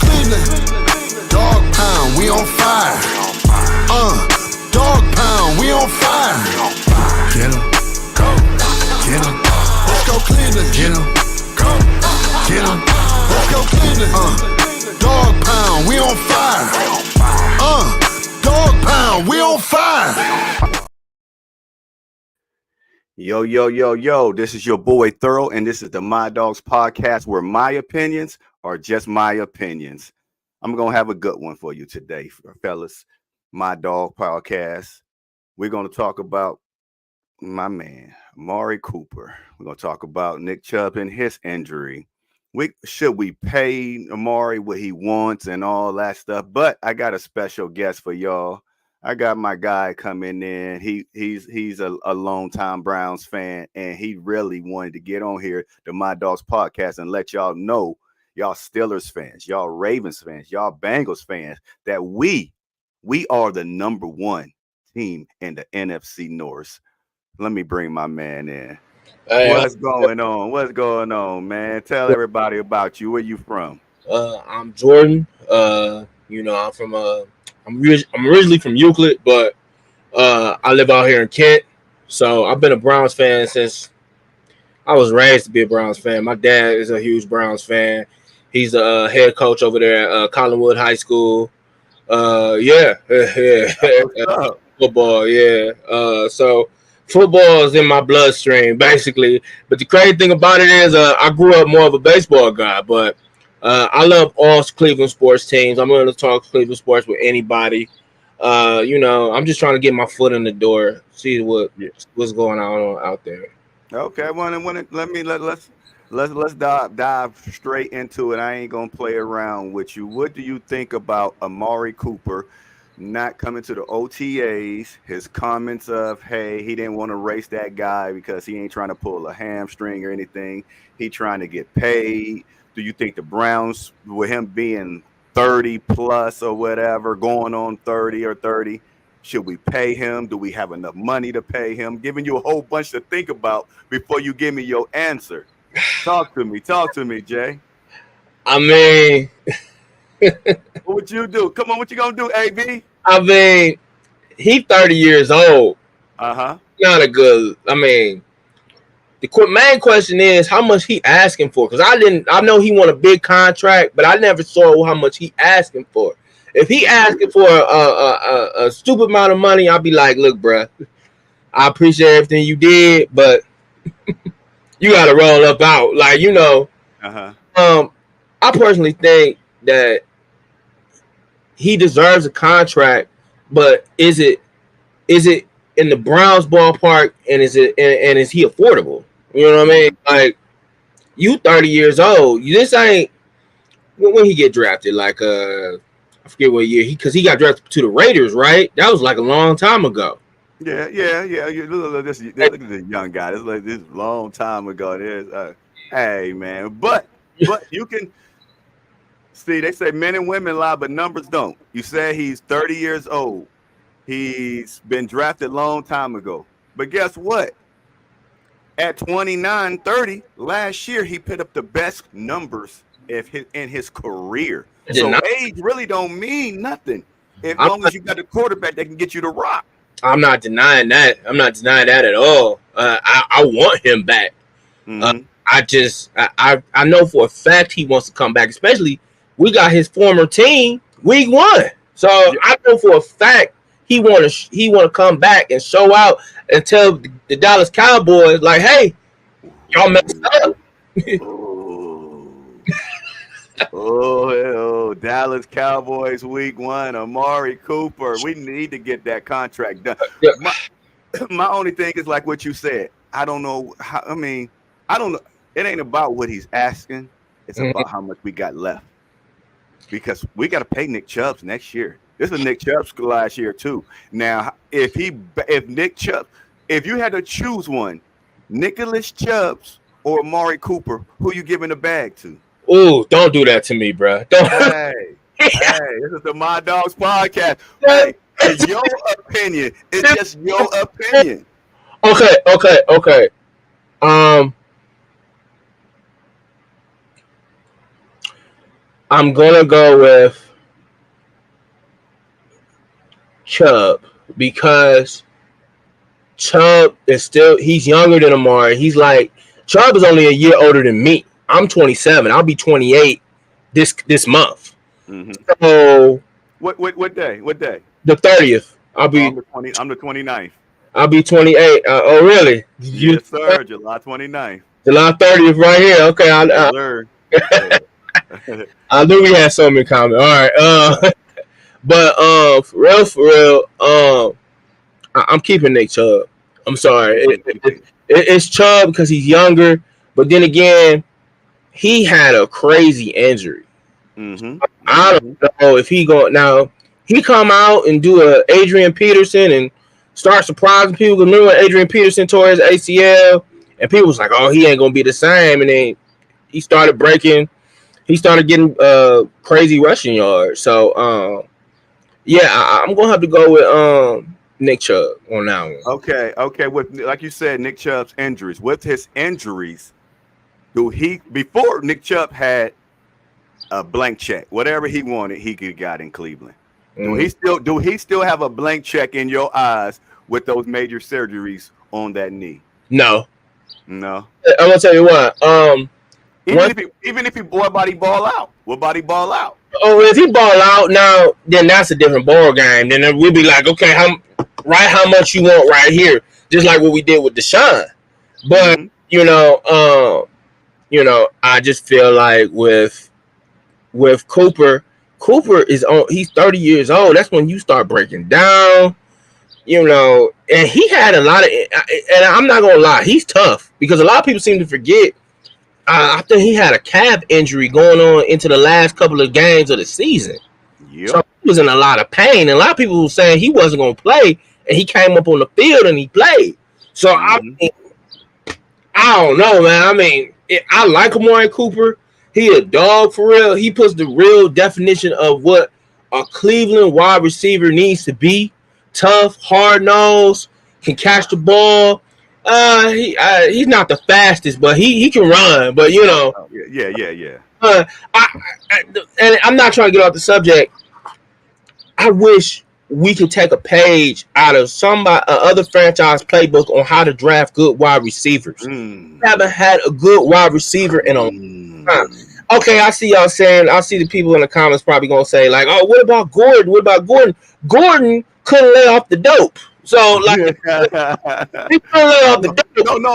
Cleveland. Dog pound, we on fire. Dog pound, we on fire. Get him, go, get him. Let's go Cleveland, get him, go, get him. Let's go Cleveland. Dog pound, we on fire. Dog pound, we on fire. Yo, this is your boy Thorough, and this is the My Dogs Podcast, where my opinions are just my opinions. I'm going to have a good one for you today, fellas. My Dog Podcast. We're going to talk about my man, Amari Cooper. We're going to talk about Nick Chubb and his injury. Should we pay Amari what he wants and all that stuff? But I got a special guest for y'all. I got my guy coming in. He's a longtime Browns fan, and he really wanted to get on here to My Dogs Podcast and let y'all know, y'all Steelers fans, y'all Ravens fans, y'all Bengals fans, that we are the number one team in the NFC North. Let me bring my man in. Hey, What's going on, man? Tell everybody about you. Where you from? I'm Jordan. I'm from I'm originally from Euclid, but I live out here in Kent. So I've been a Browns fan since I was raised to be a Browns fan. My dad is a huge Browns fan. He's a head coach over there at Collinwood High School. Football, yeah. So football is in my bloodstream, basically. But the crazy thing about it is I grew up more of a baseball guy, but I love all Cleveland sports teams. I'm going to talk Cleveland sports with anybody. I'm just trying to get my foot in the door, see what's going on out there. Okay, let's dive straight into it. I ain't gonna play around with you. What do you think about Amari Cooper not coming to the OTAs? His comments of, hey, he didn't want to race that guy because he ain't trying to pull a hamstring or anything. He trying to get paid. Do you think the Browns, with him being 30 plus or whatever, going on 30 or 30, should we pay him? Do we have enough money to pay him? Giving you a whole bunch to think about before you give me your answer. Talk to me, Jay. I mean, what would you do? Come on, what you gonna do, AB? I mean, he's 30 years old. Not a good. I mean, the main question is how much he asking for. Because I know he want a big contract, but I never saw how much he asking for. If he asking for a stupid amount of money, I'll be like, look, bruh, I appreciate everything you did, but you got to roll up out. Like, I personally think that he deserves a contract, but is it in the Browns ballpark, and is he affordable? You know what I mean? Like, you 30 years old. This ain't when he get drafted. Like, I forget what year because he got drafted to the Raiders, right? That was like a long time ago. Yeah. Look at this young guy. This like this long time ago. It is. Hey, man, but you can see. They say men and women lie, but numbers don't. You said he's 30 years old. He's been drafted a long time ago. But guess what? At 29, 30, last year, he put up the best numbers in his career. So age really don't mean nothing as long as you got a quarterback that can get you to rock. I'm not denying that. I'm not denying that at all. I want him back. Mm-hmm. I know for a fact he wants to come back, especially we got his former team week 1. So I know for a fact he want to come back and show out and tell the Dallas Cowboys, like, hey, y'all messed up. Dallas Cowboys week 1, Amari Cooper. We need to get that contract done. My only thing is like what you said. I don't know how. I don't know. It ain't about what he's asking. It's about how much we got left. Because we got to pay Nick Chubb next year. This is Nick Chubb's last year too. Now, if Nick Chubb, if you had to choose one, Nicholas Chubbs or Amari Cooper, who you giving the bag to? Ooh, don't do that to me, bro. Hey, this is the My Dogs Podcast. Hey, it's your opinion. It's just your opinion. Okay. I'm gonna go with Chubb because Chubb is he's younger than Amari. He's like Chubb is only a year older than me. I'm 27. I'll be 28 this month. Mm-hmm. So what day? What day? The 30th. I'm the 29th. I'll be 28. Oh, really? Yes, sir. July 29th. July 30th, right here. Okay, I knew we had something in common. All right. But for real, I'm keeping Nick Chubb. I'm sorry. It's Chubb because he's younger, but then again, he had a crazy injury. Mm-hmm. I don't know if he going now. He come out and do a Adrian Peterson and start surprising people. Remember when Adrian Peterson tore his ACL and people was like, "Oh, he ain't gonna be the same." And then he started breaking. He started getting crazy rushing yards. So yeah, I'm gonna have to go with Nick Chubb on that one. Okay. With like you said, Nick Chubb's injuries. With his injuries, before Nick Chubb had a blank check, whatever he wanted, he could got in Cleveland. Mm-hmm. Do he still have a blank check in your eyes with those major surgeries on that knee? No. I'm gonna tell you what. Even if he ball out, what body ball out? Oh, if he ball out now, then that's a different ball game. Then we'll be like, okay, how much you want right here, just like what we did with Deshaun. But I just feel like with Cooper is on. He's 30 years old. That's when you start breaking down. And he had a lot of. And I'm not gonna lie, he's tough because a lot of people seem to forget. I think he had a calf injury going on into the last couple of games of the season. Yep. So he was in a lot of pain. And a lot of people were saying he wasn't going to play, and he came up on the field and he played. So, I don't know, man. I like Amari Cooper. He a dog for real. He puts the real definition of what a Cleveland wide receiver needs to be. Tough, hard-nosed, can catch the ball. He's not the fastest, but he can run. But yeah. And I'm not trying to get off the subject. I wish we could take a page out of other franchise playbook on how to draft good wide receivers. We haven't had a good wide receiver in a long time. Okay, I see y'all saying. I see the people in the comments probably gonna say like, "Oh, what about Gordon? What about Gordon? Gordon couldn't lay off the dope." So like,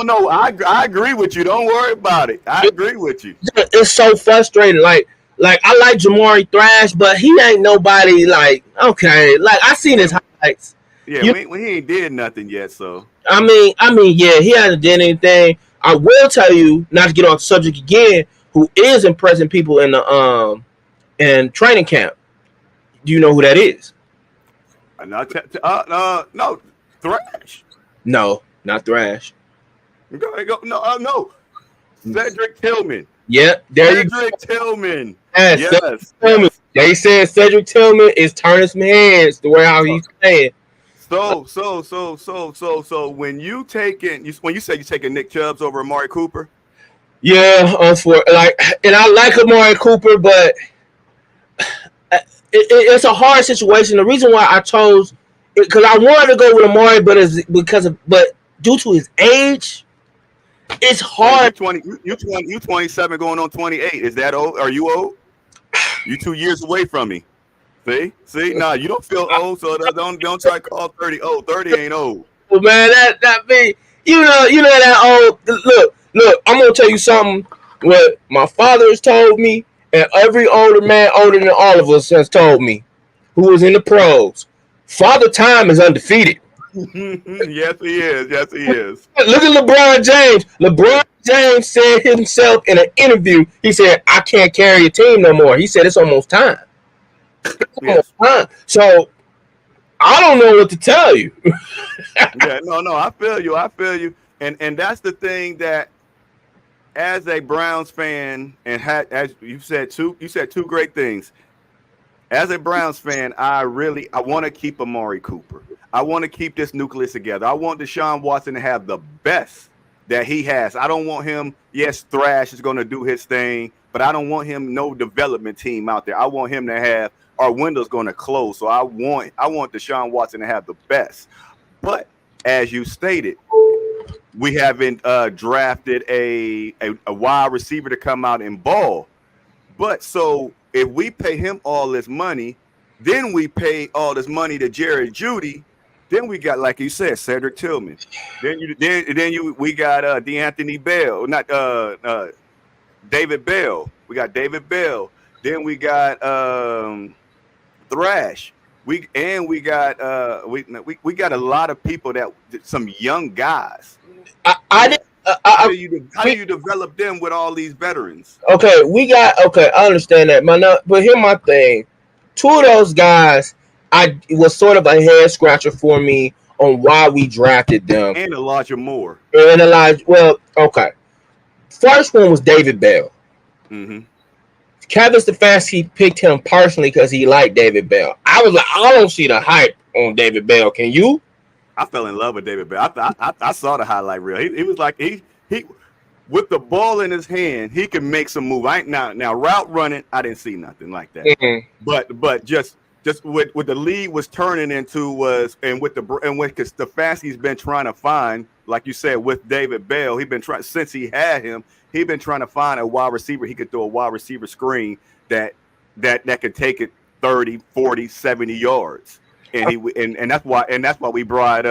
no. I agree with you. Don't worry about it. I agree with you. It's so frustrating. Like I like Jamari Thrash, but he ain't nobody. Like, okay, like I seen his highlights. Yeah, he ain't did nothing yet. So I mean, yeah, he hasn't done anything. I will tell you, not to get off the subject again, who is impressing people in the in training camp. Do you know who that is? No, Thrash. No, not Thrash. Go. No. Cedric Tillman. Yep, there you go. Cedric Tillman. Yes. Tillman. They said Cedric Tillman is turning some heads the way how he's playing. So when you say you're taking Nick Chubb over Amari Cooper. Yeah, and I like Amari Cooper, but it's a hard situation. The reason why I chose because I wanted to go with Amari, but due to his age, it's hard. You 27 going on 28. Is that old? Are you old? You 2 years away from me. See? Nah, you don't feel old, so don't try to call 30 old. 30 ain't old. Well, man, that me. You know that old. Look. I'm gonna tell you something. What my father has told me, and every older man older than all of us has told me, who is in the pros. Father Time is undefeated. Yes, he is. Look at LeBron James. LeBron James said himself in an interview, he said, "I can't carry a team no more." He said, "It's almost time." So I don't know what to tell you. Yeah, no, I feel you. And that's the thing that as a Browns fan, and as you said two great things. As a Browns fan, I want to keep Amari Cooper. I want to keep this nucleus together. I want Deshaun Watson to have the best that he has. I don't want him. Yes, Thrash is going to do his thing, but I don't want him no development team out there. I want him to have our windows going to close. So I want Deshaun Watson to have the best. But as you stated, we haven't drafted a wide receiver to come out and ball. But so if we pay him all this money, then we pay all this money to Jerry Jeudy. Then we got, like you said, Cedric Tillman. We got D'Anthony Bell, not David Bell. We got David Bell. Then we got Thrash. We got a lot of people some young guys. How do you develop them with all these veterans? Okay, I understand that. But here's my thing. Two of those guys, it was sort of a head scratcher for me on why we drafted them. And Elijah Moore. Well, okay. First one was David Bell. Mm-hmm. Kevin Stefanski picked him personally because he liked David Bell. I was like, I don't see the hype on David Bell. Can you? I fell in love with David Bell. I saw the highlight reel. He was like he with the ball in his hand, he can make some move. Now route running, I didn't see nothing like that. Mm-hmm. But just what the league was turning into was, and what Stefanski's been trying to find, like you said, with David Bell, he's been trying since he had him. He's been trying to find a wide receiver. He could throw a wide receiver screen that could take it 30, 40, 70 yards. And that's why we brought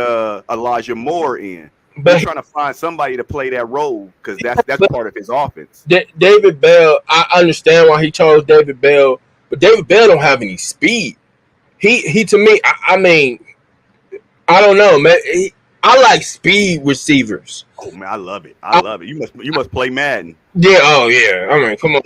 Elijah Moore in. We're trying to find somebody to play that role because that's part of his offense. David Bell, I understand why he chose David Bell, but David Bell don't have any speed. He to me, I mean, I don't know, man. I like speed receivers. Oh man, I love it. I love it. You must play Madden. Yeah. Oh yeah. I mean, come on.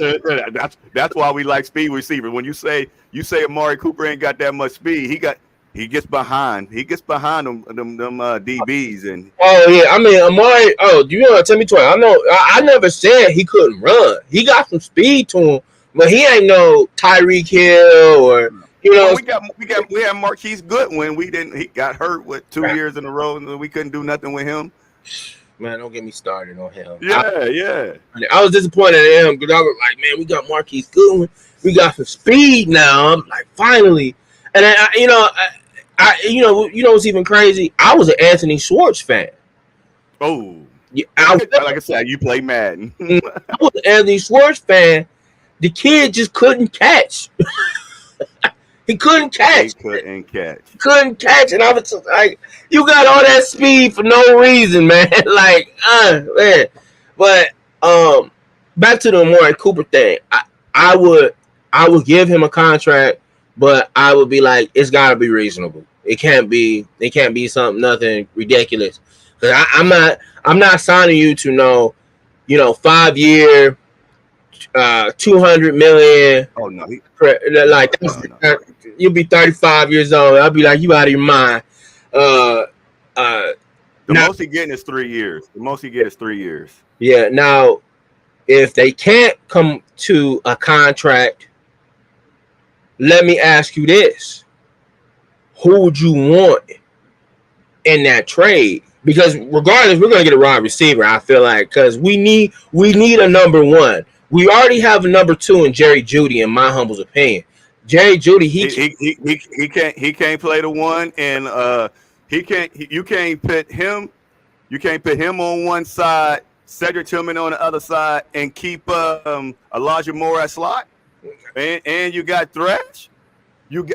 That's why we like speed receivers. When you say Amari Cooper ain't got that much speed, he gets behind. He gets behind them DBs and. Oh yeah, I mean Amari. Oh, do you know? Tell me twice. I know. I never said he couldn't run. He got some speed to him, but he ain't no Tyreek Hill or. You know, we had Marquise Goodwin. He got hurt with 2 years in a row, and we couldn't do nothing with him. Man, don't get me started on him. Yeah. I was disappointed in him because I was like, man, we got Marquise Goodwin. We got some speed now. I'm like, finally. And you know what's even crazy? I was an Anthony Schwartz fan. Oh, yeah, like I said, you play Madden. I was an Anthony Schwartz fan. The kid just couldn't catch. He couldn't catch. Couldn't catch. And I was just like, you got all that speed for no reason, man. Like, man. But back to the Amari Cooper thing. I would give him a contract, but I would be like, it's gotta be reasonable. It can't be nothing ridiculous. Because I'm not signing you to 5 year $200 million. Oh no, you'll be 35 years old. I'll be like, you out of your mind. The most he getting is 3 years. Yeah. Now, if they can't come to a contract, let me ask you this: who would you want in that trade? Because regardless, we're gonna get a wide receiver. I feel like because we need a number one. We already have a number two in Jerry Jeudy, in my humble opinion. Jerry Jeudy, he can't play the one, and you can't put him on one side, Cedric Tillman on the other side, and keep Elijah Moore at slot, and you got Thrash. You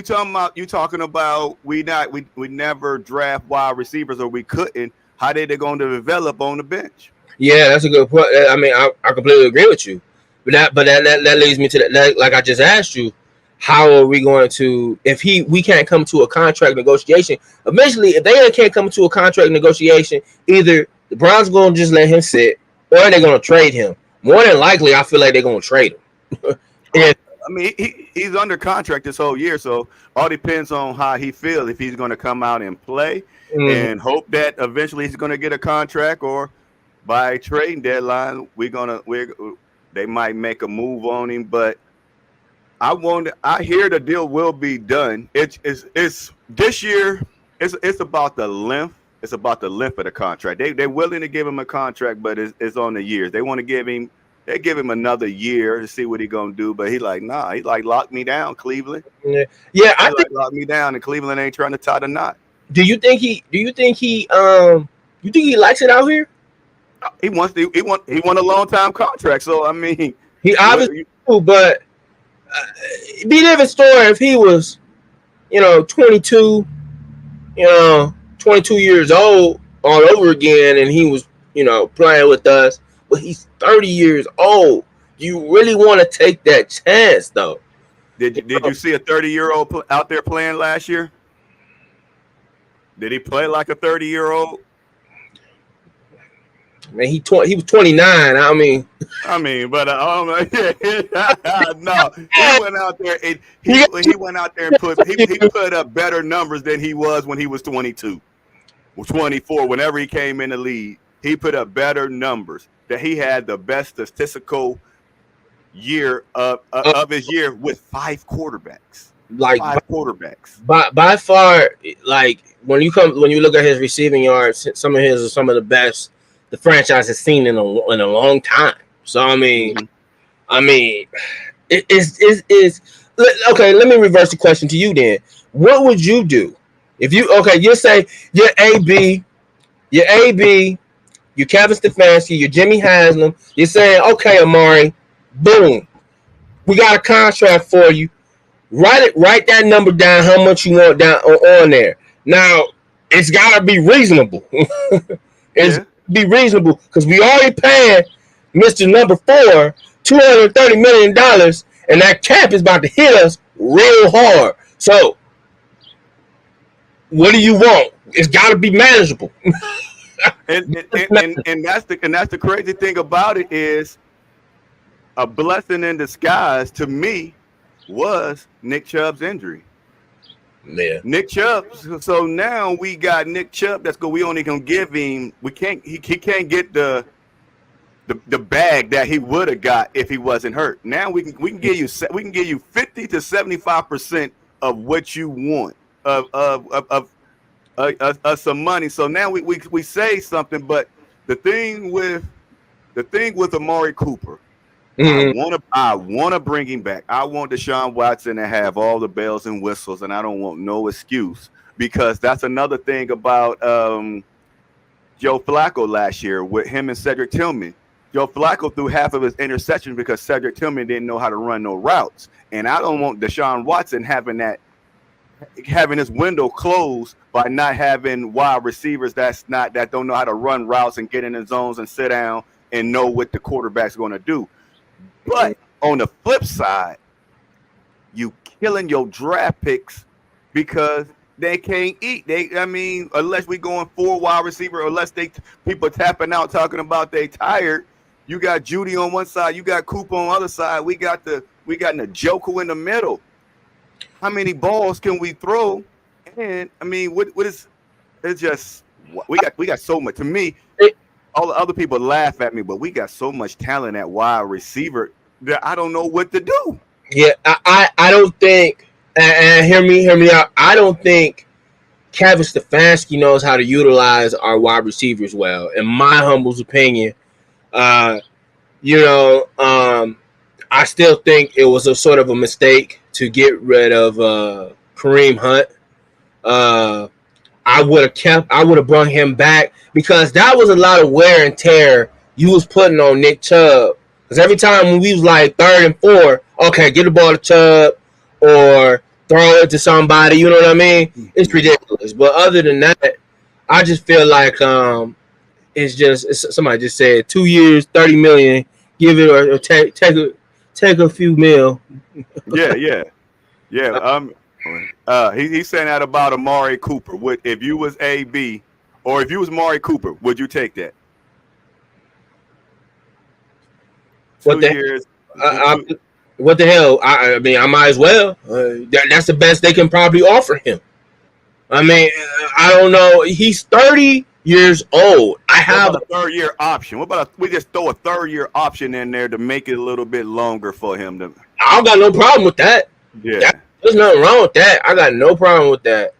talking about we never draft wide receivers, or we couldn't. How they going to develop on the bench? Yeah, that's a good point. I mean, I completely agree with you, but that leads me to that. Like I just asked you, how are we going to if we can't come to a contract negotiation? Eventually, if they can't come to a contract negotiation, either the Browns are going to just let him sit, or they're going to trade him. More than likely, I feel like they're going to trade him. I mean, he's under contract this whole year, so all depends on how he feels. If he's going to come out and play, and hope that eventually he's going to get a contract, or by trading deadline, they might make a move on him. But I hear the deal will be done. It's this year. It's about the length it's about the length of the contract. They're willing to give him a contract, but it's on the years. They want to give him another year to see what he's gonna do. But he like, nah, he like lock me down, Cleveland. Yeah, I think lock me down, and Cleveland ain't trying to tie the knot. Do you think he likes it out here? He wants a long time contract. So I mean, he obviously do, but it'd be a different story if he was, 22, 22 years old all over again, and he was, playing with us. But he's 30 years old. You really want to take that chance, though? Did you see a 30-year-old out there playing last year? Did he play like a 30-year-old? Man, he was 29. I mean, but no, he went out there and he went out there and put up better numbers than he was when he was 22, or 24. Whenever he came in the league, he put up better numbers. That he had the best statistical year of his year with 5 quarterbacks. Like 5 quarterbacks. By far, like when you look at his receiving yards, some of his are some of the best the franchise has seen in a long time. So I mean, it is okay. Let me reverse the question to you then. What would you do if you say you're AB, you're Kevin Stefanski, you're Jimmy Haslam. You're saying, okay, Amari, boom, we got a contract for you. Write that number down. How much you want down on there? Now it's gotta be reasonable. Be reasonable because we already paying Mr. Number 4 $230 million, and that cap is about to hit us real hard. So, what do you want? It's got to be manageable. and that's the crazy thing about it is a blessing in disguise to me was Nick Chubb's injury. Yeah, Nick Chubb. So now we got Nick Chubb. That's good. We only gonna give him. We can't. He can't get the bag that he would have got if he wasn't hurt. Now we can give you 50 to 75% of what you want of some money. So now we say something. But the thing with Amari Cooper. Mm-hmm. I want to bring him back. I want Deshaun Watson to have all the bells and whistles, and I don't want no excuse because that's another thing about Joe Flacco last year with him and Cedric Tillman. Joe Flacco threw half of his interceptions because Cedric Tillman didn't know how to run no routes, and I don't want Deshaun Watson having his window closed by not having wide receivers that don't know how to run routes and get in the zones and sit down and know what the quarterback's going to do. But on the flip side, you killing your draft picks because they can't eat. Unless we going 4 wide receiver, unless people tapping out talking about they tired. You got Judy on one side, you got Cooper on the other side. We got Njoku in the middle. How many balls can we throw? And what is? It's just we got so much. To me, all the other people laugh at me, but we got so much talent at wide receiver that I don't know what to do. Yeah, I don't think, and hear me out. I don't think Kevin Stefanski knows how to utilize our wide receivers well. In my humble opinion, I still think it was a sort of a mistake to get rid of Kareem Hunt. I would have brought him back because that was a lot of wear and tear you was putting on Nick Chubb. Because every time when we was like 3rd and 4, okay, get the ball to Chubb or throw it to somebody, you know what I mean? It's ridiculous. But other than that, I just feel like it's somebody just said 2 years, $30 million, give it or take a few mil. Yeah. He's saying that about Amari Cooper. If you was AB or if you was Amari Cooper, would you take that? What the hell? I mean, I might as well. That's the best they can probably offer him. I mean, I don't know. He's 30 years old. I have a 3rd-year option. What about we just throw a 3rd-year option in there to make it a little bit longer for him? I don't got no problem with that. Yeah. There's nothing wrong with that. I got no problem with that.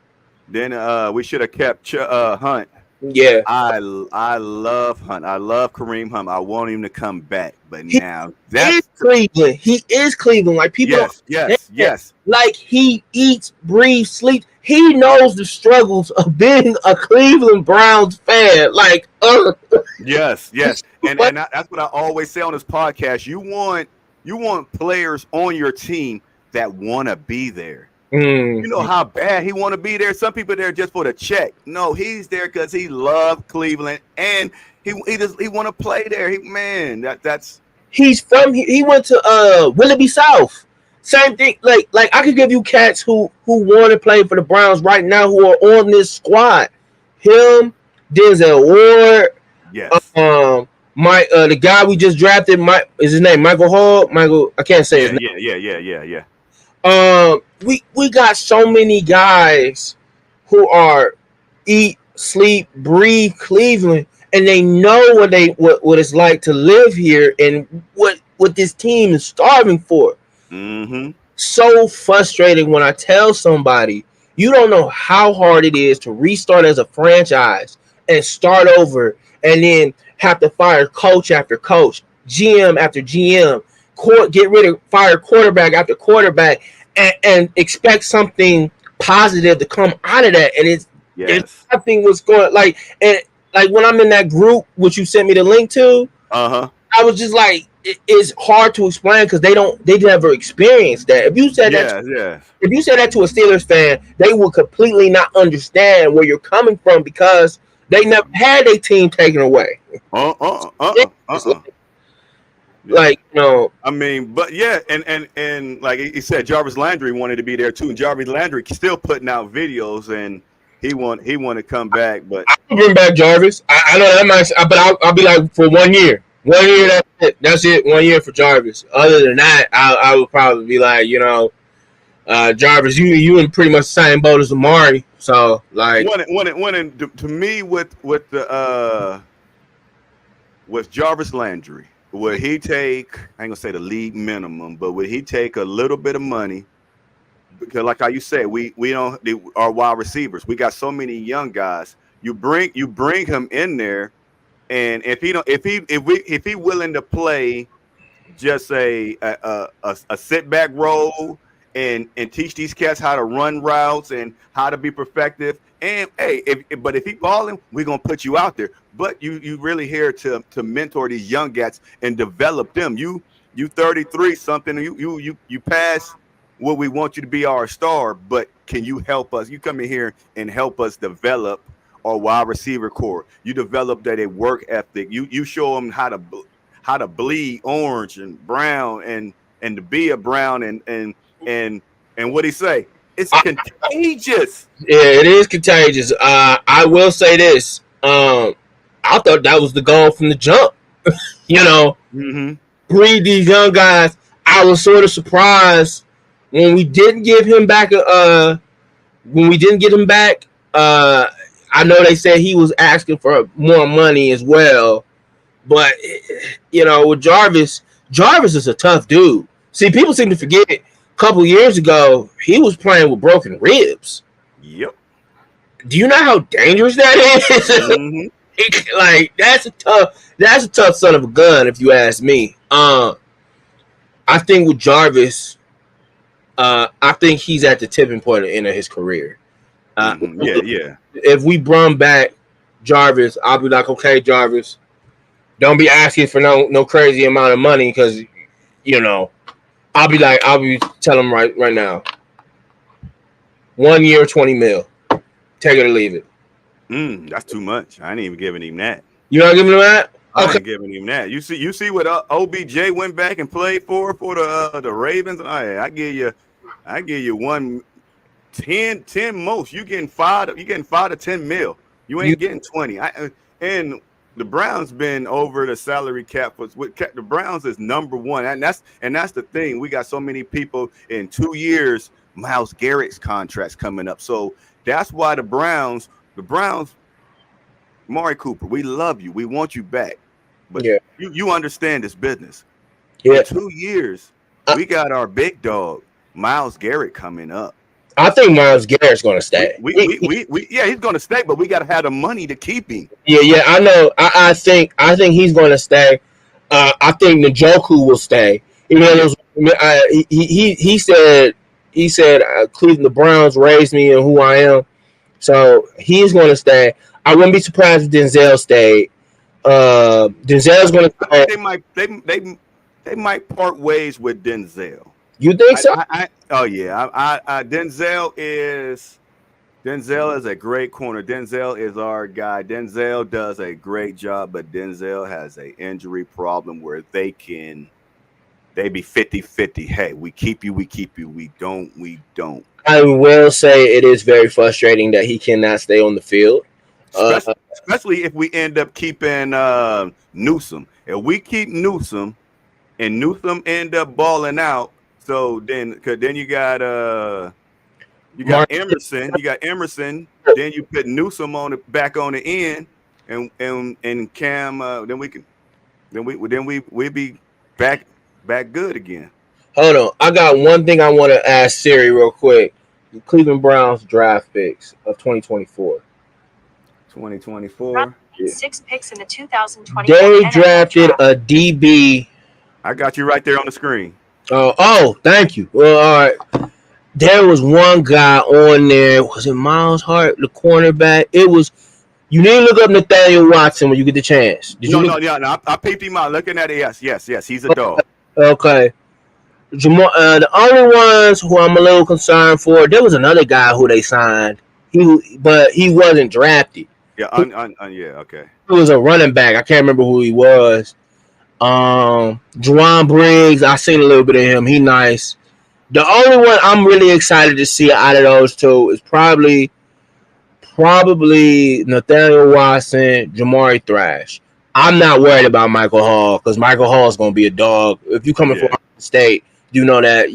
Then we should have kept Hunt Yeah, I love Hunt. I love Kareem Hunt. I want him to come back, but he now is that's Cleveland. He is Cleveland. Like people don't understand. yes. Like he eats, breathes, sleeps. He knows the struggles of being a Cleveland Browns fan. Like, Yes. And that's what I always say on this podcast. You want players on your team that want to be there. You know how bad he want to be there. Some people there just for the check. No, he's there because he loved Cleveland and he want to play there. He went to Willoughby South. Same thing. Like I could give you cats who want to play for the Browns right now who are on this squad. Him, Denzel Ward. Yes. The guy we just drafted, is his name Michael Hall? Michael, I can't say his name. Yeah. We got so many guys who are eat, sleep, breathe Cleveland, and they know what it's like to live here and what this team is starving for. Mm-hmm. So frustrating when I tell somebody you don't know how hard it is to restart as a franchise and start over, and then have to fire coach after coach, GM after GM, fire quarterback after quarterback. And expect something positive to come out of that, and it's nothing was going like when I'm in that group which you sent me the link to. I was just like, it's hard to explain because they never experienced that. If you said if you said that to a Steelers fan, they would completely not understand where you're coming from because they never had a team taken away. Like, no, I mean, but yeah, and like he said, Jarvis Landry wanted to be there too, and Jarvis Landry still putting out videos, and he want to come back. But I'll bring back Jarvis. I know that might, but I'll be like for 1 year. 1 year, that's it. That's it. 1 year for Jarvis. Other than that, I would probably be like, Jarvis, you in pretty much the same boat as Amari. So like, to me with Jarvis Landry. Would he take, I ain't gonna say the league minimum, but would he take a little bit of money? Because like how you said, we don't, our wide receivers, we got so many young guys. You bring him in there, and if he willing to play just a sit back role and teach these cats how to run routes and how to be effective. And hey, if he balling, we're gonna put you out there. But you really here to mentor these young cats and develop them. You 33 something. You pass what we want you to be our star. But can you help us? You come in here and help us develop our wide receiver core. You develop that work ethic. You show them how to bleed orange and brown and to be a brown and what he say. It's contagious. Yeah, it is contagious. I will say this. I thought that was the goal from the jump. Breed these young guys. I was sort of surprised when we didn't give him back. I know they said he was asking for more money as well, but with Jarvis is a tough dude. See, people seem to forget it. Couple years ago, he was playing with broken ribs. Yep. Do you know how dangerous that is? Mm-hmm. Like that's a tough son of a gun, if you ask me. I think with Jarvis, I think he's at the tipping point in his career. Yeah. If we bring back Jarvis, I'll be like, okay, Jarvis, don't be asking for no crazy amount of money because I'll be telling him right now. 1 year, 20 mil. Take it or leave it. That's too much. I ain't even giving him that. You not giving him that? Okay. I ain't giving him that. You see what OBJ went back and played for the Ravens. I give you 10 most. You getting 5 to 10 mil. You ain't getting 20. And the Browns been over the salary cap. The Browns is number one, and that's the thing. We got so many people in 2 years. Myles Garrett's contract's coming up, so that's why the Browns, Amari Cooper, we love you, we want you back, but you understand this business. In 2 years, we got our big dog Myles Garrett coming up. I think Myles Garrett's going to stay. Yeah, he's going to stay, but we got to have the money to keep him. Yeah, I know. I think he's going to stay. I think Njoku will stay. You know, he said Cleveland, the Browns raised me and who I am, so he's going to stay. I wouldn't be surprised if Denzel stayed. Denzel's going to stay. They might part ways with Denzel. You think so? Denzel is a great corner. Denzel is our guy. Denzel does a great job, but Denzel has an injury problem where they be 50-50. Hey, we keep you. We don't. I will say it is very frustrating that he cannot stay on the field. Especially if we end up keeping Newsome. If we keep Newsome and Newsome end up balling out, so then you got Emerson. You got Emerson. Then you put Newsome back on the end, and Cam. We'll be back good again. Hold on, I got one thing I want to ask Siri real quick. The Cleveland Browns draft picks of 2024. 2024. 6 picks in the 2020. They drafted a DB. I got you right there on the screen. Oh, thank you. Well, all right. There was one guy on there. Was it Miles Hart, the cornerback? It was. You need to look up Nathaniel Watson when you get the chance. No. I peeped him out. Looking at it, yes. He's a dog. Okay. The only ones who I'm a little concerned for, there was another guy who they signed. But he wasn't drafted. Yeah, okay. He was a running back. I can't remember who he was. Juwan Briggs, I seen a little bit of him. He nice. The only one I'm really excited to see out of those two is probably Nathaniel Watson, Jamari Thrash. I'm not worried about Michael Hall because Michael Hall is going to be a dog. If you coming from Ohio State, you know that.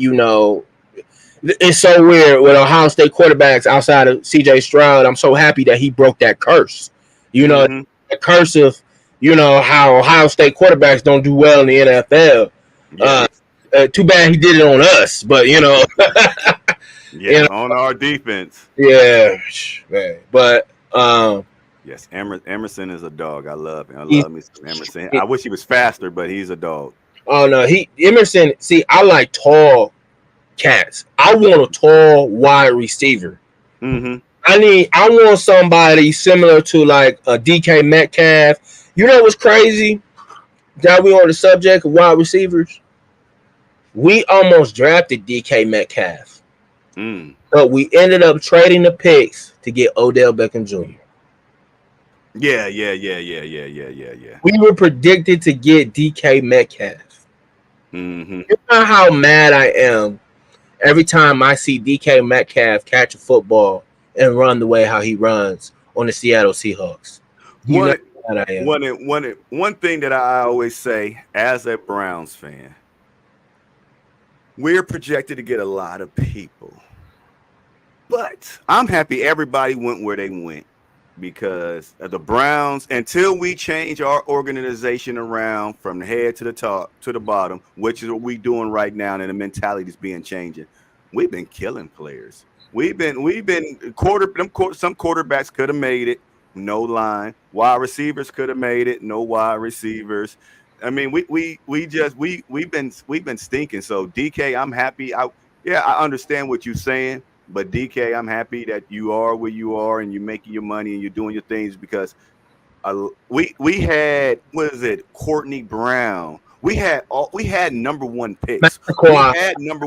It's so weird with Ohio State quarterbacks outside of C.J. Stroud. I'm so happy that he broke that curse. The curse of how Ohio State quarterbacks don't do well in the NFL. Yeah. Too bad he did it on us, but on our defense. Yeah, man. But yes, Emerson is a dog. I love him. I love me some Emerson. I wish he was faster, but he's a dog. Oh no, Emerson. See, I like tall cats. I want a tall wide receiver. Mm-hmm. I want somebody similar to like a DK Metcalf. You know what's crazy? That we on the subject of wide receivers. We almost drafted DK Metcalf, but we ended up trading the picks to get Odell Beckham Jr. Yeah. We were predicted to get DK Metcalf. Mm-hmm. You know how mad I am every time I see DK Metcalf catch a football and run the way how he runs on the Seattle Seahawks. One thing that I always say as a Browns fan, we're projected to get a lot of people. But I'm happy everybody went where they went because the Browns, until we change our organization around from the head to the top to the bottom, which is what we're doing right now, and the mentality is being changing, we've been killing players. Some quarterbacks could have made it, no line. Wide receivers could have made it, no wide receivers. I mean, we've been stinking. So DK, I'm happy. I understand what you're saying, but DK, I'm happy that you are where you are and you're making your money and you're doing your things because we had Courtney Brown. We had number one picks.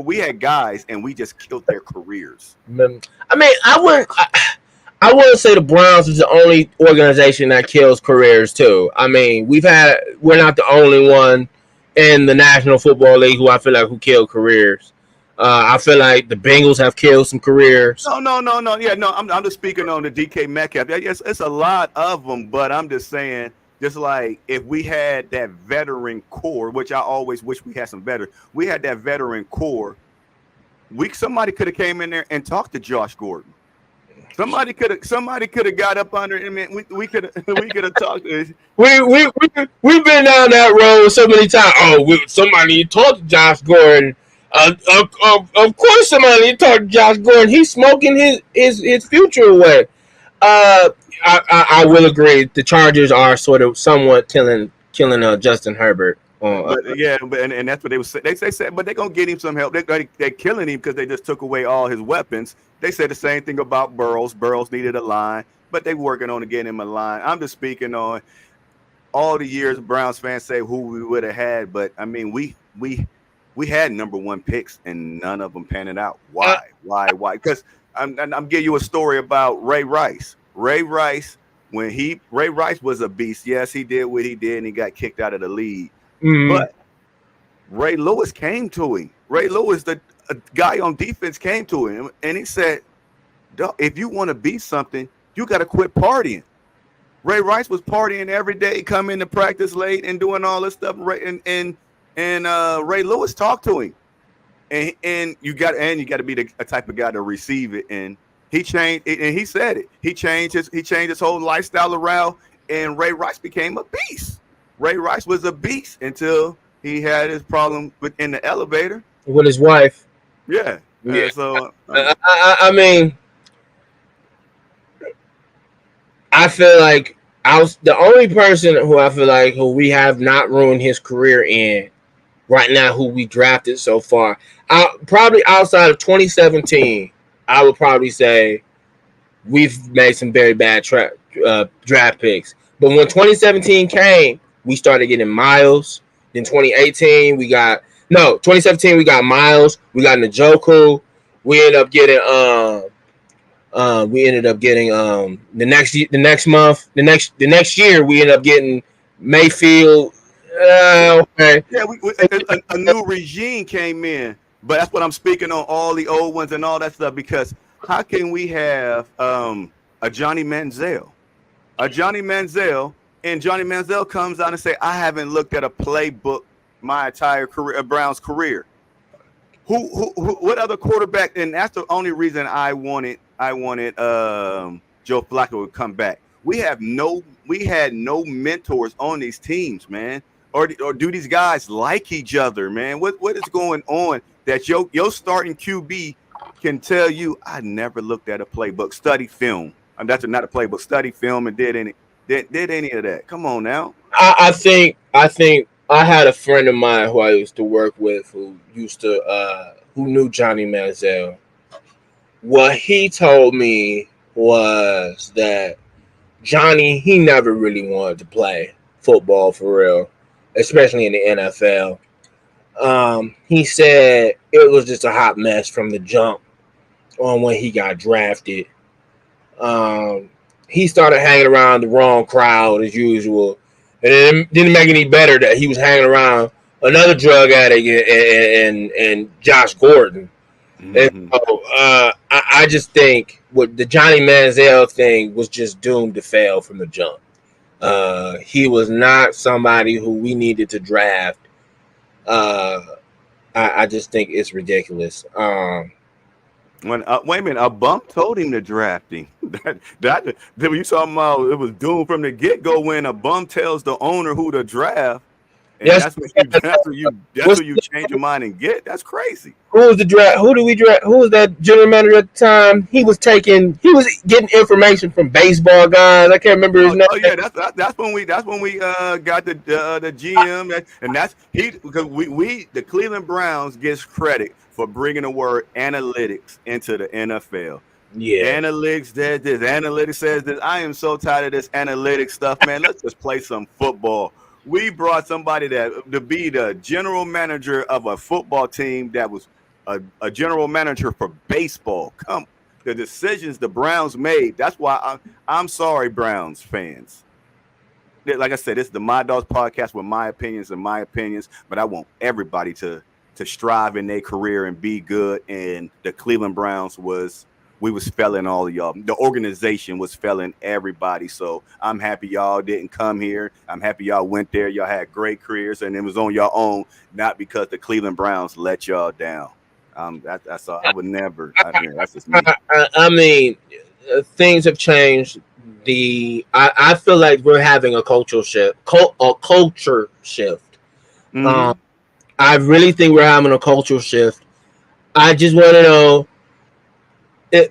We had guys and we just killed their careers. I mean, I wouldn't say the Browns is the only organization that kills careers too. I mean, we're not the only one in the National Football League who I feel like who killed careers. I feel like the Bengals have killed some careers. No. Yeah, no, I'm just speaking on the DK Metcalf. It's a lot of them, but I'm just saying, just like if we had that veteran core, which I always wish we had some better. We had that veteran core. Somebody could have came in there and talked to Josh Gordon. Somebody could have got up under him. We could have talked. We've been down that road so many times. Somebody need to talk to Josh Gordon. Of course, somebody talk Josh Gordon. He's smoking his future away. I will agree. The Chargers are sort of somewhat killing Justin Herbert. But yeah, and that's what they was. They said, but they're gonna get him some help. They're killing him because they just took away all his weapons. They said the same thing about Burrows. Burrows needed a line, but they working on getting him a line. I'm just speaking on all the years Browns fans say who we would have had, but I mean we had number one picks and none of them panning out. Why? Because I'm giving you a story about Ray Rice. Ray Rice was a beast. Yes, he did what he did, and he got kicked out of the league. Mm-hmm. But Ray Lewis came to him. Ray Lewis, the guy on defense, came to him, and he said, if you want to be something, you got to quit partying. Ray Rice was partying every day, coming to practice late and doing all this stuff. And Ray Lewis talked to him, and you got to be the type of guy to receive it. And he changed, and he said it. He changed his whole lifestyle around, and Ray Rice became a beast. Ray Rice was a beast until he had his problem in the elevator with his wife. Yeah. So I mean, I feel like I was the only person who we have not ruined his career in right now, who we drafted so far. Probably outside of 2017, I would probably say we've made some very bad draft picks. But when 2017 came, we started getting Miles. Then 2017 we got Miles. We got Njoku. We ended up getting the next year we ended up getting Mayfield. Okay. Yeah, a new regime came in, but that's what I'm speaking on, all the old ones and all that stuff, because how can we have a Johnny Manziel? And Johnny Manziel comes out and say, I haven't looked at a playbook my entire career, Brown's career. What other quarterback? And that's the only reason I wanted Joe Flacco to come back. We had no mentors on these teams, man. Or do these guys like each other, man? What is going on that your starting QB can tell you, I never looked at a playbook, study film. That's not a playbook, study film, and did any of that. Come on now. I think I had a friend of mine who I used to work with who knew Johnny Manziel. What he told me was that Johnny, he never really wanted to play football for real, especially in the NFL. He said it was just a hot mess from the jump on when he got drafted. He started hanging around the wrong crowd as usual. And it didn't make any better that he was hanging around another drug addict and Josh Gordon. Mm-hmm. And so, I just think what the Johnny Manziel thing was just doomed to fail from the jump. He was not somebody who we needed to draft. I just think it's ridiculous. When wait a minute, a bump told him to draft him. that you talking about, it was doomed from the get go when a bum tells the owner who to draft. And that's what you change your mind and get. That's crazy. Who was the draft? Who did we draft? Who was that general manager at the time? He was getting information from baseball guys. I can't remember his name. Oh yeah, that's when we got the GM, and that's because we the Cleveland Browns gets credit for bringing the word analytics into the NFL. Yeah, analytics says this. Analytics says this. I am so tired of this analytics stuff, man. Let's just play some football. We brought somebody to be the general manager of a football team that was a general manager for baseball. The decisions the Browns made. That's why I'm sorry, Browns fans. Like I said, this is the My Dogs podcast with my opinions, but I want everybody to strive in their career and be good. And the Cleveland Browns was failing all of y'all. The organization was failing everybody. So I'm happy y'all didn't come here. I'm happy y'all went there. Y'all had great careers, and it was on your own, not because the Cleveland Browns let y'all down. That's all. I would never. That's just me. I mean, things have changed. I feel like we're having a cultural shift. Mm-hmm. I really think we're having a cultural shift I just want to know.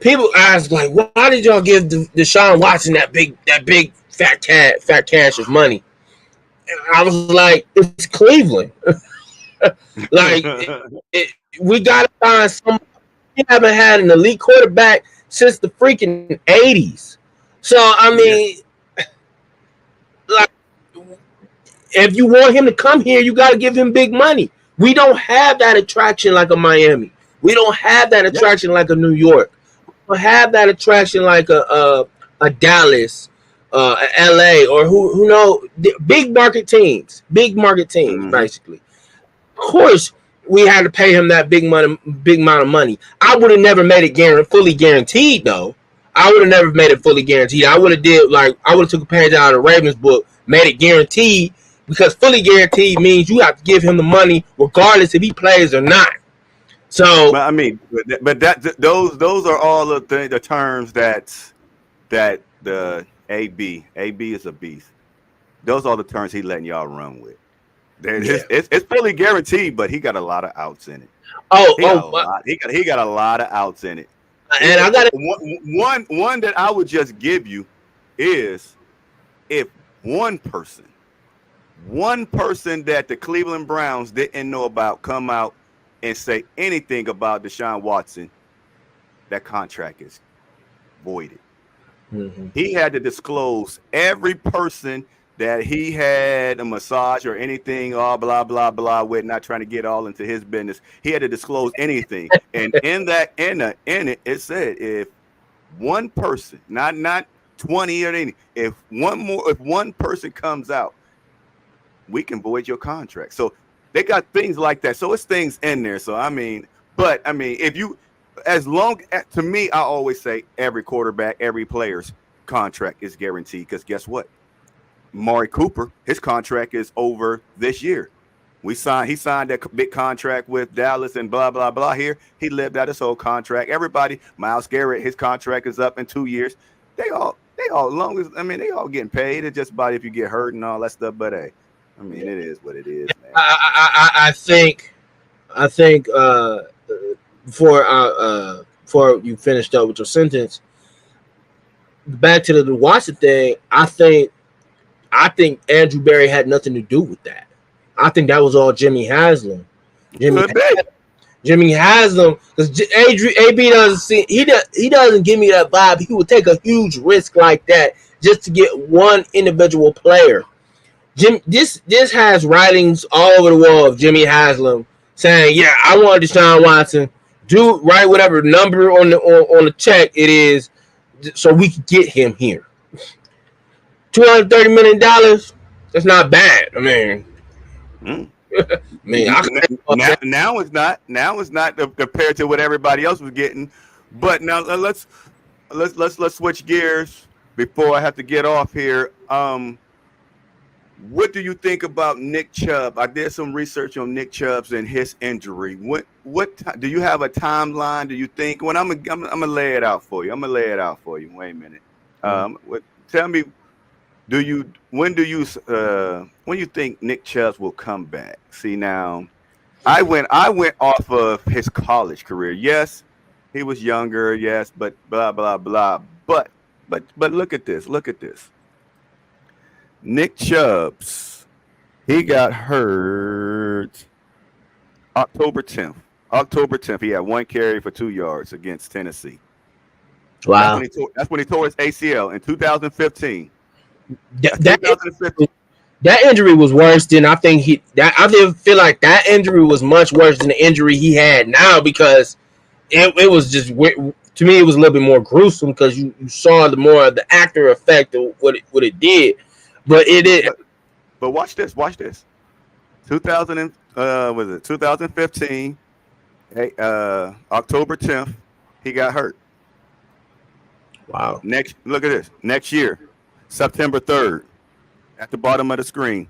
People ask like, why did y'all give Deshaun Watson that big fat cash of money? And I was like, it's Cleveland. Like we gotta find some. We haven't had an elite quarterback since the freaking 80s. So I mean, like, if you want him to come here, you got to give him big money. We don't have that attraction like a Miami. We don't have that attraction like a New York. We don't have that attraction like a Dallas, a LA, or who know big market teams, basically. Of course, we had to pay him that big amount of money. I would have never made it fully guaranteed though. I would have never made it fully guaranteed. I would have took a page out of the Ravens book, made it guaranteed, because fully guaranteed means you have to give him the money regardless if he plays or not. So I mean, but those are all the terms that the AB is a beast. Those are the terms he letting y'all run with. It's fully guaranteed, but he got a lot of outs in it. He got a lot of outs in it. And I got one that I would just give you is if one person that the Cleveland Browns didn't know about come out and say anything about Deshaun Watson, that contract is voided. Mm-hmm. He had to disclose every person that he had a massage or anything, blah, blah, blah, with, not trying to get all into his business. He had to disclose anything. And in it, it said if one person, not 20 or anything, if one person comes out, we can void your contract. So they got things like that. So it's things in there. So, if you, to me, I always say every quarterback, every player's contract is guaranteed, because guess what? Amari Cooper, his contract is over this year. He signed that big contract with Dallas and blah, blah, blah here. He lived out his whole contract. Everybody, Myles Garrett, his contract is up in 2 years. They all getting paid. It's just about if you get hurt and all that stuff. But hey, I mean, it is what it is, man. I think before you finished up with your sentence, back to the Watson thing, I think Andrew Berry had nothing to do with that. I think that was all Jimmy Haslam. Jimmy Haslam, because AB doesn't give me that vibe. He would take a huge risk like that just to get one individual player. This has writings all over the wall of Jimmy Haslam saying, "Yeah, I want Deshaun Watson. Write whatever number on the check it is, so we can get him here." $230 million. That's not bad. I mean, now it's not. Now it's not compared to what everybody else was getting. But now let's switch gears before I have to get off here. What do you think about Nick Chubb? I did some research on Nick Chubb's and his injury. What do you have a timeline? Do you think? When I'm gonna lay it out for you. Wait a minute. Tell me. When do you think Nick Chubb will come back? See, now I went off of his college career. Yes, he was younger, yes, but blah blah blah. But look at this. Nick Chubb's, he got hurt October 10th. He had one carry for 2 yards against Tennessee. Wow. That's when he tore his ACL in 2015. That injury was worse than I think I didn't feel like that injury was much worse than the injury he had now, because it was just, to me, it was a little bit more gruesome because you saw the more of the actor effect of what it did. But it is. But watch this. 2015, October 10th, he got hurt. Wow. Look at this. Next year, September 3rd, at the bottom of the screen,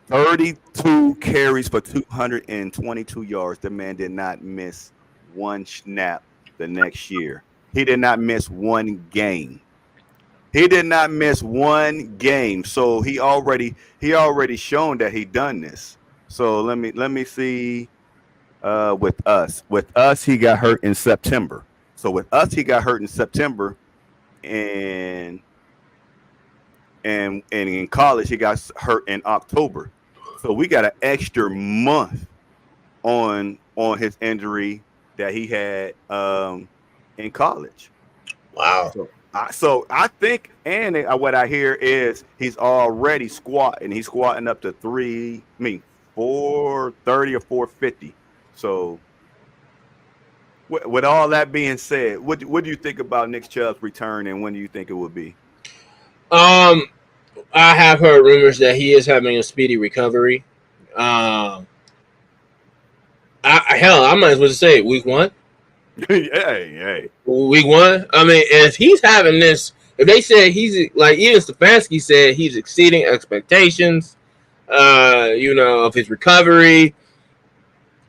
32 carries for 222 yards. The man did not miss one snap the next year. He did not miss one game. So he already shown that he done this. So let me see. with us. With us, he got hurt in September. So with us, he got hurt in September, and in college, he got hurt in October. So we got an extra month on his injury that he had in college. Wow. So I think, and what I hear is he's already squatting. He's squatting up to 430 or 450. So with all that being said, what do you think about Nick Chubb's return, and when do you think it would be? I have heard rumors that he is having a speedy recovery. I might as well say week 1. Hey. Week 1. I mean, if he's having this, if they said he's like, even Stefanski said he's exceeding expectations, of his recovery.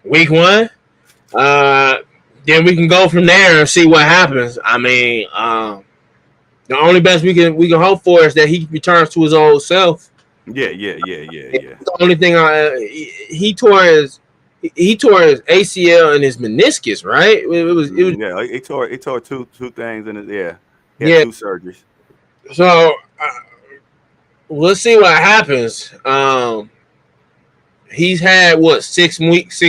Week 1, then we can go from there and see what happens. I mean, the only best we can hope for is that he returns to his old self. Yeah. The only thing he tore his ACL and his meniscus, right? It was yeah. He tore two things in it. Yeah. He had 2 surgeries. So we'll see what happens. He's had 6 weeks,